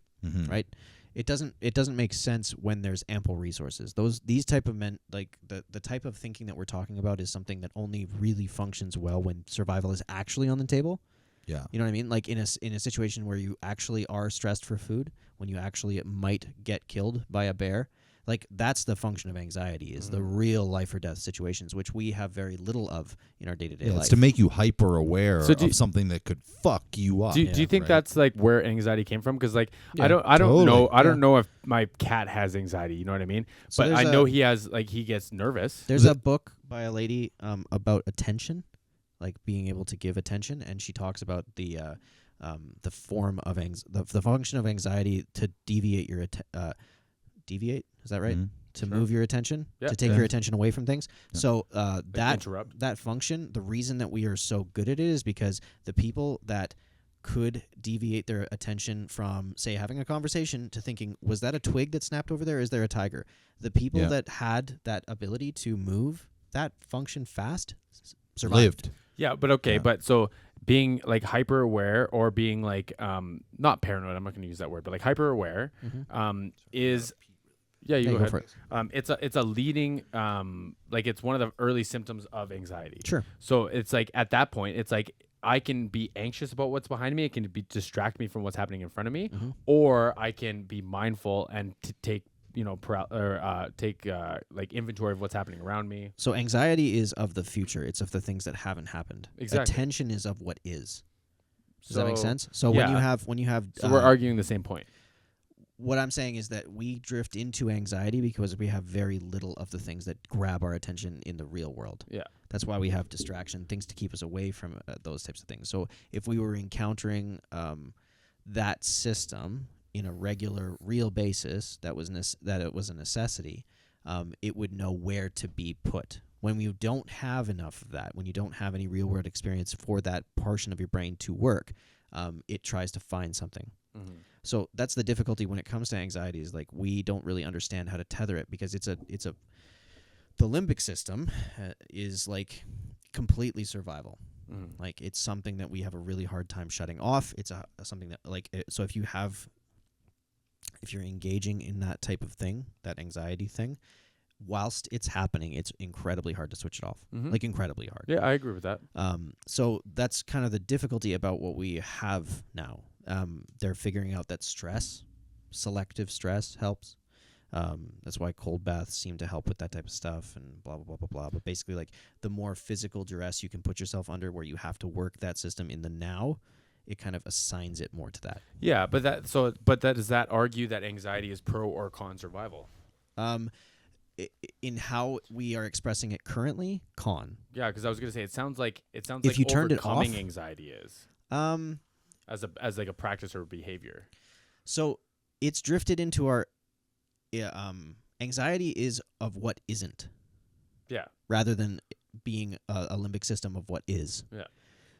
right? It doesn't make sense when there's ample resources. These type of men, like the type of thinking that we're talking about is something that only really functions well when survival is actually on the table. Yeah. You know what I mean? Like in a situation where you actually are stressed for food, when you actually might get killed by a bear, like that's the function of anxiety is the real life or death situations, which we have very little of in our day-to-day life. It's to make you hyper aware of something that could fuck you up. Do you think that's like where anxiety came from? Because like Yeah, I don't totally. know don't know if my cat has anxiety. You know what I mean? So but I know he has like he gets nervous. There's a book by a lady about attention, like being able to give attention, and she talks about the form of the function of anxiety to deviate your deviate. Is that right? To move your attention, to take your attention away from things. Yeah. So that function, the reason that we are so good at it is because the people that could deviate their attention from, say, having a conversation to thinking, was that a twig that snapped over there? Is there a tiger? The people that had that ability to move that function fast survived. Yeah, but okay, but so being like hyper aware or being like not paranoid, I'm not going to use that word, but like hyper aware is you go ahead. For it. It's a leading like it's one of the early symptoms of anxiety. Sure. So it's like at that point it's like I can be anxious about what's behind me, it can distract me from what's happening in front of me, or I can be mindful and take like inventory of what's happening around me. So anxiety is of the future. It's of the things that haven't happened. Exactly. Attention is of what is. Does that make sense? So yeah. when you have so we're arguing the same point. What I'm saying is that we drift into anxiety because we have very little of the things that grab our attention in the real world. Yeah. That's why we have distraction, things to keep us away from those types of things. So if we were encountering that system in a regular, real basis, that it was a necessity, it would know where to be put. When you don't have enough of that, when you don't have any real world experience for that portion of your brain to work, it tries to find something. So that's the difficulty when it comes to anxiety is like we don't really understand how to tether it because the limbic system is like completely survival. Like it's something that we have a really hard time shutting off. It's something that like so if you're engaging in that type of thing, that anxiety thing, whilst it's happening, it's incredibly hard to switch it off. Like incredibly hard. Yeah, I agree with that. So that's kind of the difficulty about what we have now. They're figuring out that selective stress helps. That's why cold baths seem to help with that type of stuff and blah, blah, blah, blah, blah. But basically, like the more physical duress you can put yourself under where you have to work that system in the now, it kind of assigns it more to that. Yeah, but does that argue that anxiety is pro or con survival? In how we are expressing it currently, con. Yeah, because I was gonna say it sounds like if like you turned it overcoming off, anxiety is as like a practice or behavior. So it's drifted into our anxiety is of what isn't. Yeah. Rather than being a limbic system of what is. Yeah.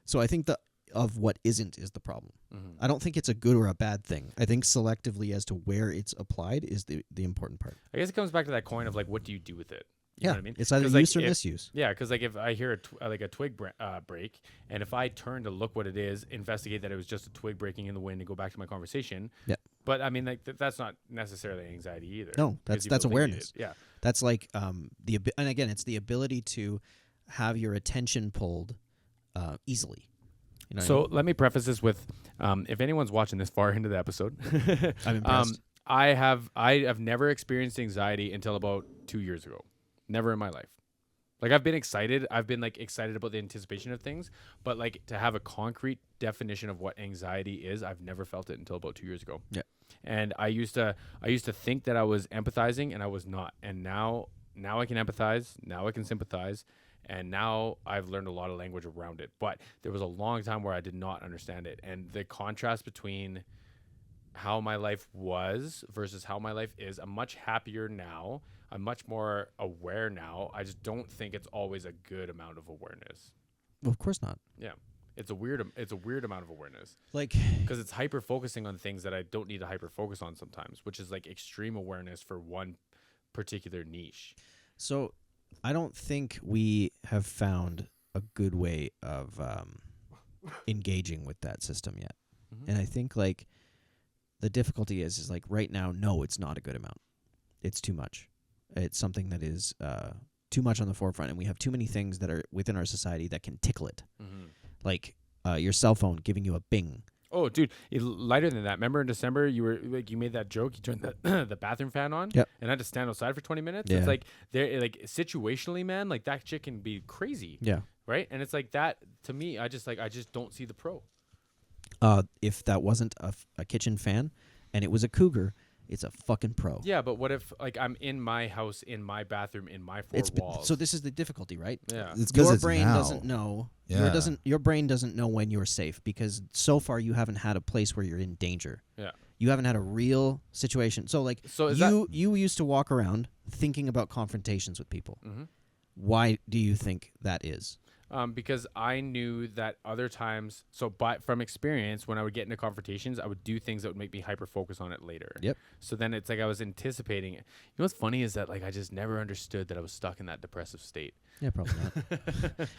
So I think of what isn't is the problem. Mhm. I don't think it's a good or a bad thing. I think selectively as to where it's applied is the important part. I guess it comes back to that coin of like, what do you do with it? You know what I mean? It's either 'Cause, like, use or if- misuse. Yeah, because like if I hear a twig break, and if I turn to look what it is, investigate that it was just a twig breaking in the wind, and go back to my conversation. Yeah. But I mean, like that's not necessarily anxiety either. No, because that's you don't think you awareness. did. Yeah. That's like and again, it's the ability to have your attention pulled easily. You know what I So mean? let me preface this with, if anyone's watching this far into the episode, I'm impressed. I have never experienced anxiety until about 2 years ago. Never in my life. Like I've been excited. I've been like excited about the anticipation of things, but like to have a concrete definition of what anxiety is, I've never felt it until about 2 years ago. Yeah. And I used to think that I was empathizing, and I was not. And now I can empathize. Now I can sympathize. And now I've learned a lot of language around it. But there was a long time where I did not understand it. And the contrast between how my life was versus how my life is, I'm much happier now. I'm much more aware now. I just don't think it's always a good amount of awareness. Well, of course not. Yeah. It's a weird amount of awareness Like, because it's hyper focusing on things that I don't need to hyper focus on sometimes, which is like extreme awareness for one particular niche. so I don't think we have found a good way of engaging with that system yet. Mhm. And I think like the difficulty is like right now, no, it's not a good amount. It's too much. It's something that is too much on the forefront, and we have too many things that are within our society that can tickle it. Mm-hmm. Like your cell phone giving you a bing. Oh, dude, lighter than that. Remember in December, you made that joke. You turned the bathroom fan on, Yep. and I had to stand outside for 20 minutes. Yeah. It's like situationally, man, like that shit can be crazy, Yeah. right? And it's like that to me. I just don't see the pro. If that wasn't a kitchen fan and it was a Cougar, it's a fucking pro. Yeah, but what if like I'm in my house, in my bathroom, in my four walls? So this is the difficulty, right? Yeah. It's because Your it's brain now. doesn't know. Yeah. Your brain doesn't know when you're safe because so far you haven't had a place where you're in danger. Yeah. You haven't had a real situation. So like So is you used to walk around thinking about confrontations with people. Mhm. Why do you think that is? Because I knew that other times, from experience, when I would get into confrontations, I would do things that would make me hyper focus on it later. Yep. So then it's like I was anticipating it. You know what's funny is that like I just never understood that I was stuck in that depressive state. Yeah, probably not.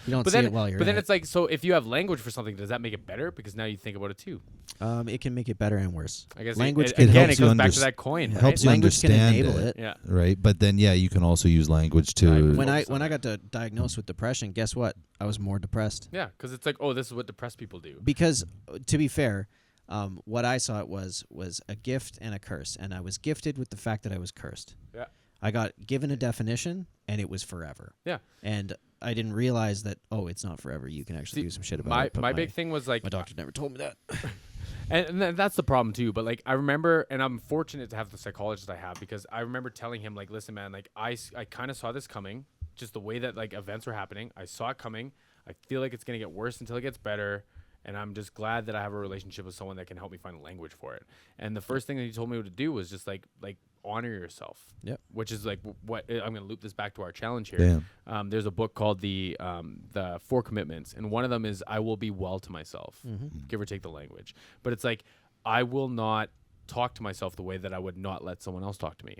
You don't But see then, it while you're but then in it's like, so if you have language for something, does that make it better? Because now you think about it too. it can make it better and worse. I guess Language it, can- again, helps it you goes back to underst- that coin. it Right? helps you Language can understand enable it. it. Yeah. Right, but then you can also use language to. Right. When Focus on I it. got diagnosed with depression, guess what? I was more depressed. Yeah, because it's like, oh, this is what depressed people do. Because to be fair, what I saw it was a gift and a curse, and I was gifted with the fact that I was cursed. Yeah. I got given a definition, and it was forever. Yeah. And I didn't realize that. Oh, it's not forever. You can actually See, do some shit about my it. but my big thing was like, my doctor never told me that. and that's the problem too. But like I remember, and I'm fortunate to have the psychologist I have, because I remember telling him like, listen, man, like I kind of saw this coming, just the way that like events were happening. I saw it coming. I feel like it's gonna get worse until it gets better. And I'm just glad that I have a relationship with someone that can help me find a language for it. And the first thing that he told me what to do was just like honor yourself. Yep. Which is like what I'm going to loop this back to our challenge here. Damn. There's a book called the 4 Commitments, and one of them is I will be well to myself, give or take the language. But it's like I will not talk to myself the way that I would not let someone else talk to me.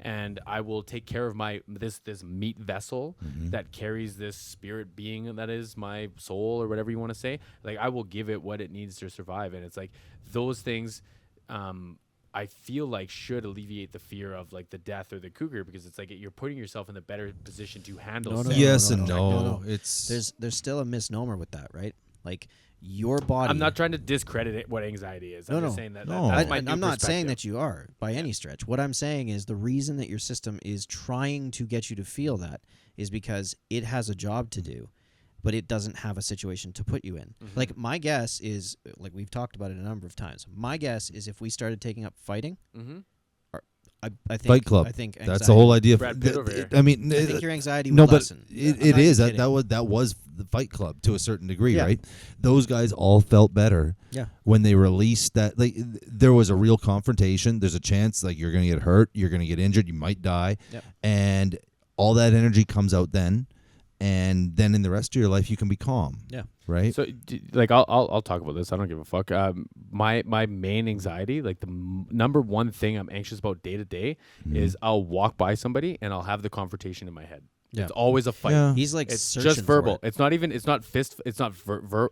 And I will take care of my this meat vessel that carries this spirit being that is my soul, or whatever you want to say. Like I will give it what it needs to survive. And it's like those things I feel like should alleviate the fear of like the death or the cougar, because it's like you're putting yourself in the better position to handle No, no, said- Yes no, and no, no. no, no. It's There's still a misnomer with that, right? Like your body. I'm not trying to discredit it, what anxiety is. I'm No, just no. saying that, No. that's my new I'm not saying perspective. that you are by any stretch. What I'm saying is the reason that your system is trying to get you to feel that is because it has a job to do, but it doesn't have a situation to put you in. Like my guess is, like we've talked about it a number of times. My guess is if we started taking up fighting, I think Fight Club. I think That's the anxiety- whole idea. Brad Pitt over here. I mean, I think your anxiety no, would but lessen. I'm it not is even kidding. that was the Fight Club to a certain degree, Yeah. right? Those guys all felt better. Yeah. When they released that, like there was a real confrontation. There's a chance like you're gonna get hurt, you're gonna get injured, you might die, Yep. and all that energy comes out then. and then in the rest of your life you can be calm. Yeah. Right. So, like, I'll talk about this. I don't give a fuck. My main anxiety, like the number one thing I'm anxious about day to day, is I'll walk by somebody and I'll have the confrontation in my head. Yeah. It's always a fight. Yeah. He's like It's searching just verbal. For it. It's not even. It's not fist. It's not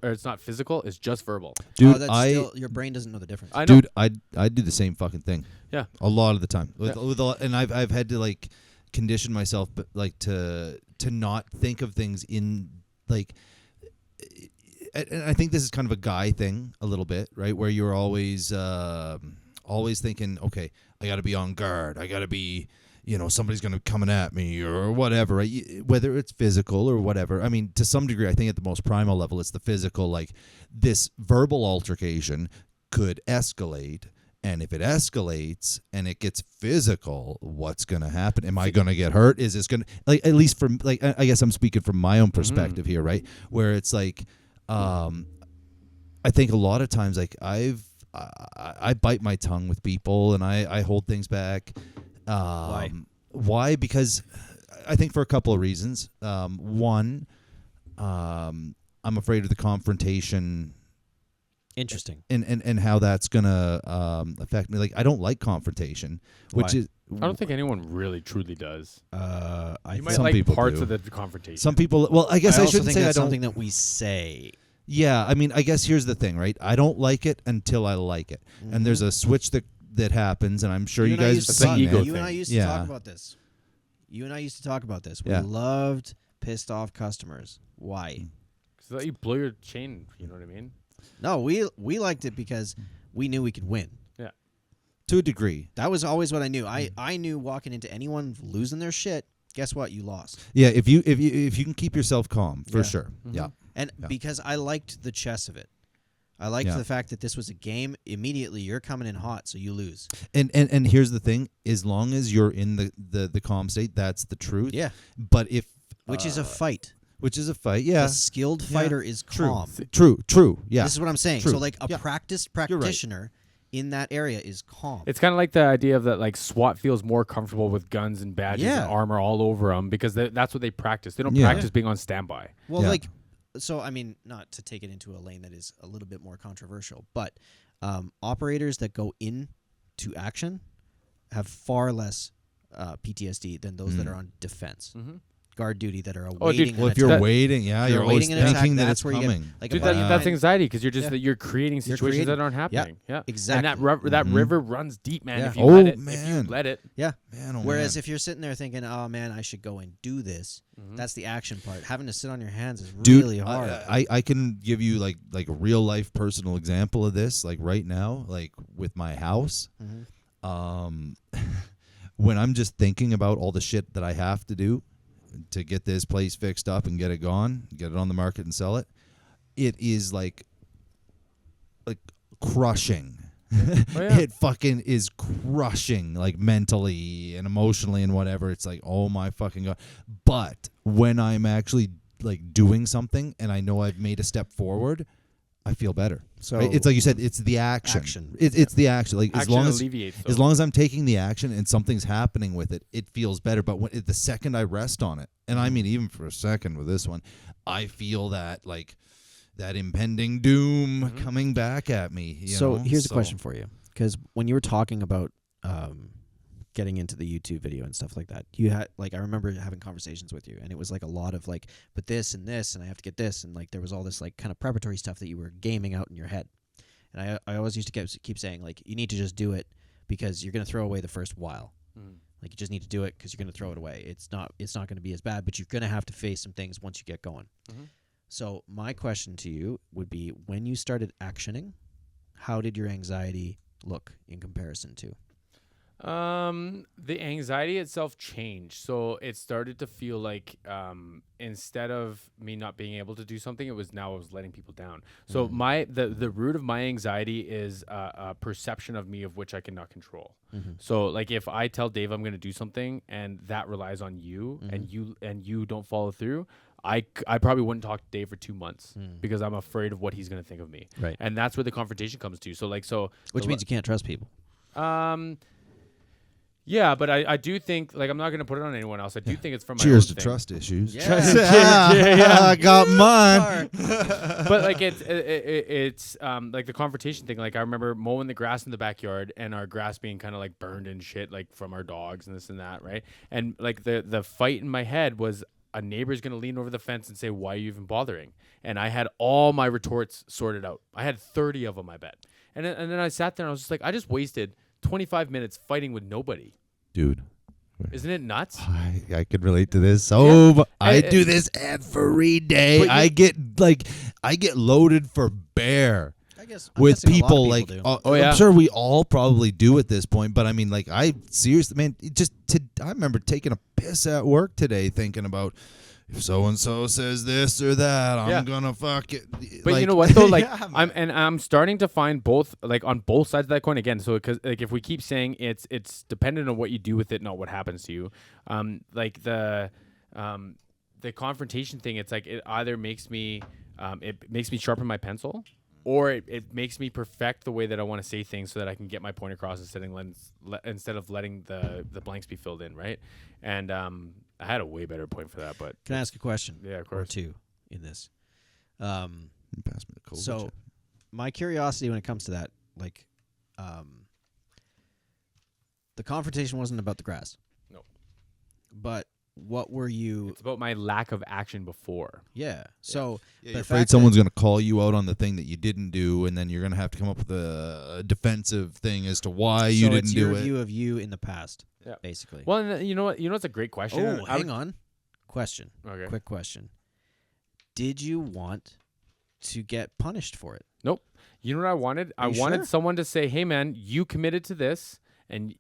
it's not physical. It's just verbal. Dude, that's still, your brain doesn't know the difference. I know. dude, I do the same fucking thing. Yeah. A lot of the time. Yeah. And I've had to like condition myself, but like to not think of things in like. And I think this is kind of a guy thing a little bit, right? Where you're always thinking, okay, I got to be on guard. I got to be, somebody's going to coming at me or whatever, right? Whether it's physical or whatever. I mean, to some degree, I think at the most primal level, it's the physical. Like this verbal altercation could escalate. And if it escalates and it gets physical, what's going to happen? Am I going to get hurt? Is this going to, like, at least from, like, I guess I'm speaking from my own perspective here, right? Where it's like, I think a lot of times, like I bite my tongue with people and I hold things back. Why? Because I think for a couple of reasons. One, I'm afraid of the confrontation. Interesting. And how that's gonna affect me. Like I don't like confrontation, which Why? is I don't think anyone really truly does. I You might Some like people parts do. of the confrontation. some people. Well, I guess I also shouldn't think say I that's don't. something that we say. Yeah, I mean, I guess here's the thing, right? I don't like it until I like it, and there's a switch that happens, and I'm sure you and I guys used to have talk- seen ego it. You and I thing. used to Yeah. talk about this. You and I used to talk about this. We Yeah. loved pissed off customers. Why? So that you blow your chain. You know what I mean? No, we liked it because we knew we could win. To a degree. That was always what I knew. I knew walking into anyone losing their shit. Guess what? You lost. Yeah, if you can keep yourself calm, for Yeah. sure. Yeah. And Yeah. because I liked the chess of it. I liked Yeah. the fact that this was a game. Immediately, you're coming in hot, so you lose. And here's the thing: as long as you're in the calm state, that's the truth. Yeah. But if Which is a fight. which is a fight, yeah. A skilled fighter is True. calm. True. Yeah. This is what I'm saying. True. So, like, a Yeah. practiced You're right. practitioner in that area is calm. It's kind of like the idea of that, like SWAT feels more comfortable with guns and badges Yeah. and armor all over them because that's what they practice. They don't Yeah. practice being on standby. Well, Yeah. like, so I mean, not to take it into a lane that is a little bit more controversial, but operators that go into action have far less PTSD than those that are on defense, guard duty, that are awaiting. Well, an if you're attack. waiting, yeah, You're you're always awaiting an attack, thinking that that's it's where you get, coming. like, Dude, a buddy of that's mine- anxiety because you're just Yeah. that you're creating situations creating- that aren't yeah, happening. Yeah, exactly. And that river runs deep, man. Yeah. If you Oh, let it, if man. you let it. Yeah. Man, oh Whereas man. if you're sitting there thinking, "Oh man, I should go and do this," that's the action part. Having to sit on your hands is Dude, really hard. I can give you like a real life personal example of this, like right now, like with my house. When I'm just thinking about all the shit that I have to do to get this place fixed up and get it gone, get it on the market and sell it, it is like crushing. yeah. It fucking is crushing, like mentally and emotionally and whatever. It's like, oh my fucking god. But when I'm actually like doing something and I know I've made a step forward, I feel better. So Right? It's like you said, it's the action. Action. It's the action. Like Action alleviates as those. long as I'm taking the action and something's happening with it, it feels better. But the second I rest on it, and I mean even for a second with this one, I feel that like that impending doom coming back at me. You So know? here's a question for you, because when you were talking about getting into the YouTube video and stuff like that, you had, like, I remember having conversations with you, and it was like a lot of like, but this and this, and I have to get this, and like there was all this like kind of preparatory stuff that you were gaming out in your head. And I always used to keep saying, like, you need to just do it because you're going to throw away the first while. Like, you just need to do it because you're going to throw it away. It's not going to be as bad, but you're going to have to face some things once you get going. So my question to you would be, when you started actioning, how did your anxiety look in comparison to? The anxiety itself changed. So it started to feel like instead of me not being able to do something, I was letting people down. So the root of my anxiety is a perception of me of which I cannot control. So like if I tell Dave I'm going to do something and that relies on you and you don't follow through, I probably wouldn't talk to Dave for 2 months because I'm afraid of what he's going to think of me. Right. And that's where the confrontation comes to. So like, Which means you can't trust people. Yeah, but I do think, like, I'm not going to put it on anyone else. I do think it's from my Cheers own to thing. trust issues. Yeah. I got mine. But like it's like the confrontation thing. Like I remember mowing the grass in the backyard and our grass being kind of like burned and shit, like from our dogs and this and that, right? And like the fight in my head was a neighbor's gonna lean over the fence and say, "Why are you even bothering?" And I had all my retorts sorted out. I had 30 of them, I bet. And then I sat there and I was just like, I just wasted 25 minutes fighting with nobody. Dude. Isn't it nuts? I could relate to this so much. I I- do this every day. But I get loaded for bear I guess with guessing a lot of people like do. yeah. I'm sure we all probably do at this point, but I mean, like, I seriously, man, I remember taking a piss at work today thinking about if so and so says this or that, I'm gonna fuck it. But like, you know what though, like yeah, man. I'm starting to find both, like, on both sides of that coin again. So because like if we keep saying it's dependent on what you do with it, not what happens to you. Like the confrontation thing, it's like it either makes me sharpen my pencil, or it makes me perfect the way that I want to say things so that I can get my point across instead of letting the blanks be filled in, right? And I had a way better point for that, but Can I ask a question? yeah, of Or course. two in this. Pass me the cold. So, my curiosity when it comes to that, like, the confrontation wasn't about the grass. No. But what were you? It's about my lack of action before. Yeah. So Yeah, the you're afraid fact someone's going to call you out on the thing that you didn't do, and then you're going to have to come up with a defensive thing as to why you so didn't it's do your it. view of you in the past, Yeah. basically. Well, and you know what? You know what's a great question? Oh, hang on. Question. Okay. Quick question. Did you want to get punished for it? Nope. You know what I wanted? I you wanted sure? someone to say, "Hey, man, you committed to this, and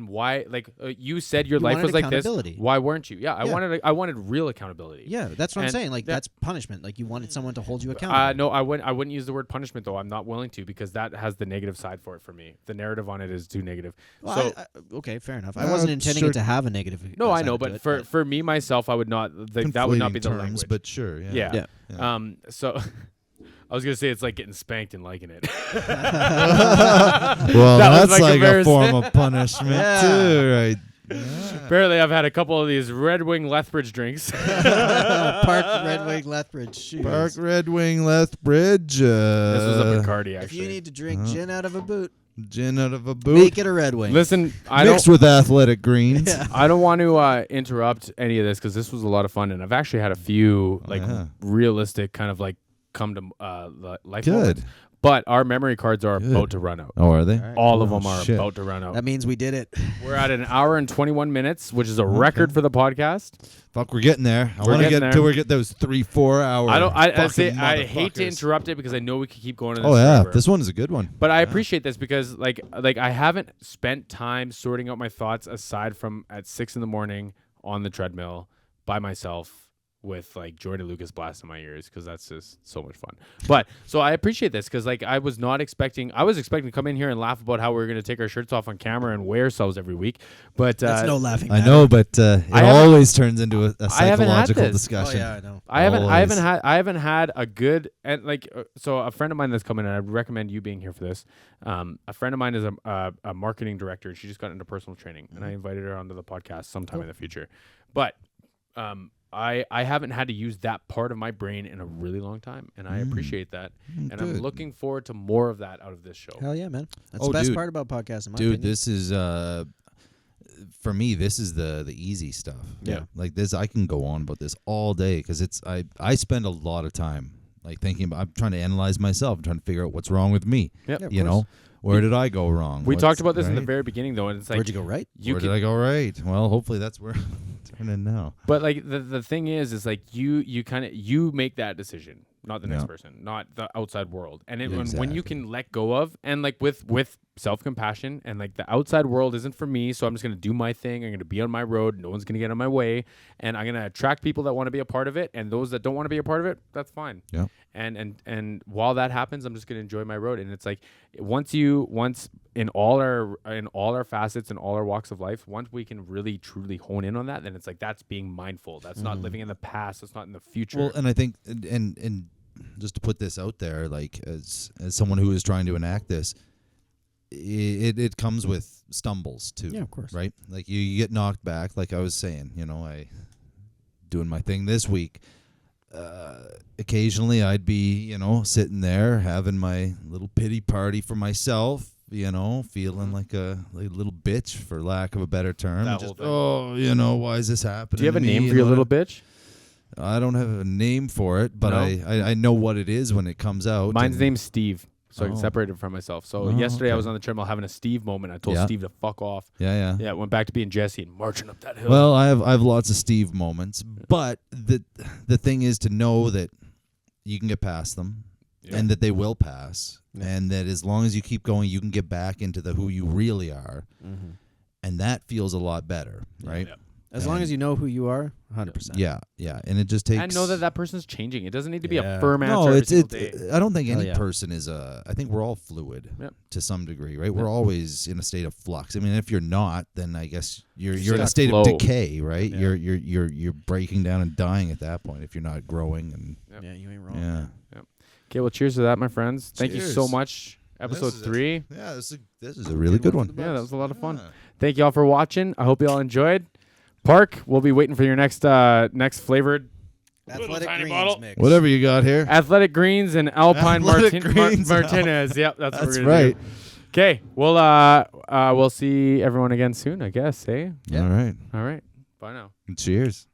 why? Like you said, your You life wanted was like this. accountability. Why weren't you? Yeah, Yeah. I wanted real accountability. Yeah, that's what I'm And saying. Like that- that's punishment. Like you wanted someone to hold you accountable. No, I wouldn't use the word punishment though. I'm not willing to, because that has the negative side for it for me. The narrative on it is too negative. Well, So okay, fair enough. I wasn't intending sure. it to have a negative. no, I side know, to but it, for me myself, I would not. That would not be Conflating the terms, language. but sure, yeah. Yeah. So. I was gonna say it's like getting spanked and liking it. Well, That was that's my like a comparison. form of punishment Yeah. too, right? Yeah. Apparently, I've had a couple of these Red Wing Lethbridge drinks. Park Red Wing Lethbridge shoes. Park Red Wing Lethbridge. This was a Bacardi, If actually. you need to drink gin out of a boot, Gin out of a boot. make it a Red Wing. Listen, mixed with athletic greens. Yeah. I don't want to interrupt any of this because this was a lot of fun, and I've actually had a few like yeah. realistic kind of like come to life Good. moments. But our memory cards are Good. about to run out. Oh, are they? All right. All of Oh, them are shit. about to run out. That means we did it. We're at an hour and 21 minutes, which is a record for the podcast. Fuck, we're getting there. I We're want to getting get there. till we get those 3-4 hours. I hate to interrupt it because I know we could keep going. Oh yeah, forever. this one is a good one. But I appreciate this because like I haven't spent time sorting out my thoughts aside from at 6 a.m. on the treadmill by myself with like Jordan Lucas blast in my ears, because that's just so much fun. But so I appreciate this because like I was expecting to come in here and laugh about how we were going to take our shirts off on camera and weigh ourselves every week. But That's no laughing. I matter. know, but it I haven't- always turns into a I haven't had psychological this. Oh discussion. yeah, I know. I Always. haven't had a good, and like so a friend of mine that's coming in, I'd recommend you being here for this. A friend of mine is a marketing director, and she just got into personal training, and I invited her onto the podcast sometime in the future. But I haven't had to use that part of my brain in a really long time, and I appreciate that, and I'm Good. looking forward to more of that out of this show. Hell yeah, man. That's Oh, the best dude. part about podcasting. In my Dude, opinion. this is for me. This is the easy stuff. Yeah. like this, I can go on about this all day because it's I spend a lot of time like thinking about. I'm trying to analyze myself. I'm trying to figure out what's wrong with me. Yep. Yeah, of You course. know, where did I go wrong? We What's- talked about this in the right? very beginning, though, and it's like Where'd you go right? you Where can, did I go right? Well, hopefully that's where I'm turning now. but like the thing is like you kind of you make that decision, not the next Yeah. person, not the outside world. And it, Yeah, when you exactly. can let go of, and like with self-compassion, and like the outside world isn't for me, so I'm just going to do my thing. I'm going to be on my road. No one's going to get in my way, and I'm going to attract people that want to be a part of it, and those that don't want to be a part of it, that's fine. Yeah. And while that happens, I'm just going to enjoy my road. And it's like once in all our facets and all our walks of life, once we can really truly hone in on that, then it's like that's being mindful. That's not living in the past. That's not in the future. Well, and I think, and just to put this out there, like as someone who is trying to enact this, it comes with stumbles too. Yeah, of course. Right? Like you get knocked back. Like I was saying, I doing my thing this week. Occasionally I'd be, sitting there having my little pity party for myself, feeling like a little bitch, for lack of a better term. That Just, whole thing. why is this happening? Do you have a to me? name for your little bitch? I don't have a name for it, but No? I know what it is when it comes out. Mine's and- name's Steve, so I can Oh. separate it from myself. So Oh, yesterday I okay. was on the treadmill having a Steve moment. I told Yeah. Steve to fuck off. Yeah. Yeah, went back to being Jesse and marching up that hill. Well, I have lots of Steve moments, but the thing is to know that you can get past them, Yeah. and that they will pass, Yeah. and that as long as you keep going, you can get back into the who you really are, Mm-hmm. and that feels a lot better, right? Yeah. As long as you know who you are, 100%. Yeah, and it just takes. and know that person's changing. It doesn't need to be a Yeah. firm answer No, every it's single day. I don't think Hell any yeah. person is I think we're all fluid Yep. to some degree, right? We're always in a state of flux. I mean, if you're not, then I guess you're in a got state flow. of decay, right? Yeah. You're breaking down and dying at that point if you're not growing. And Yep. Yeah, you ain't wrong. yeah, Okay, well, cheers to that, my friends. Thank you so Cheers. much. Episode This is 3. yeah, this is a really good one. Yeah, that was a lot of fun. Yeah. Thank you all for watching. I hope you all enjoyed. Park, we'll be waiting for your next flavored Athletic tiny Greens bottle. mix. Whatever you got here. Athletic Greens and Alpine Athletic Greens and Martinez. Yep, that's what That's we're gonna right. do. Okay, we'll see everyone again soon, I guess. Hey, All right. all right. Bye now. Cheers.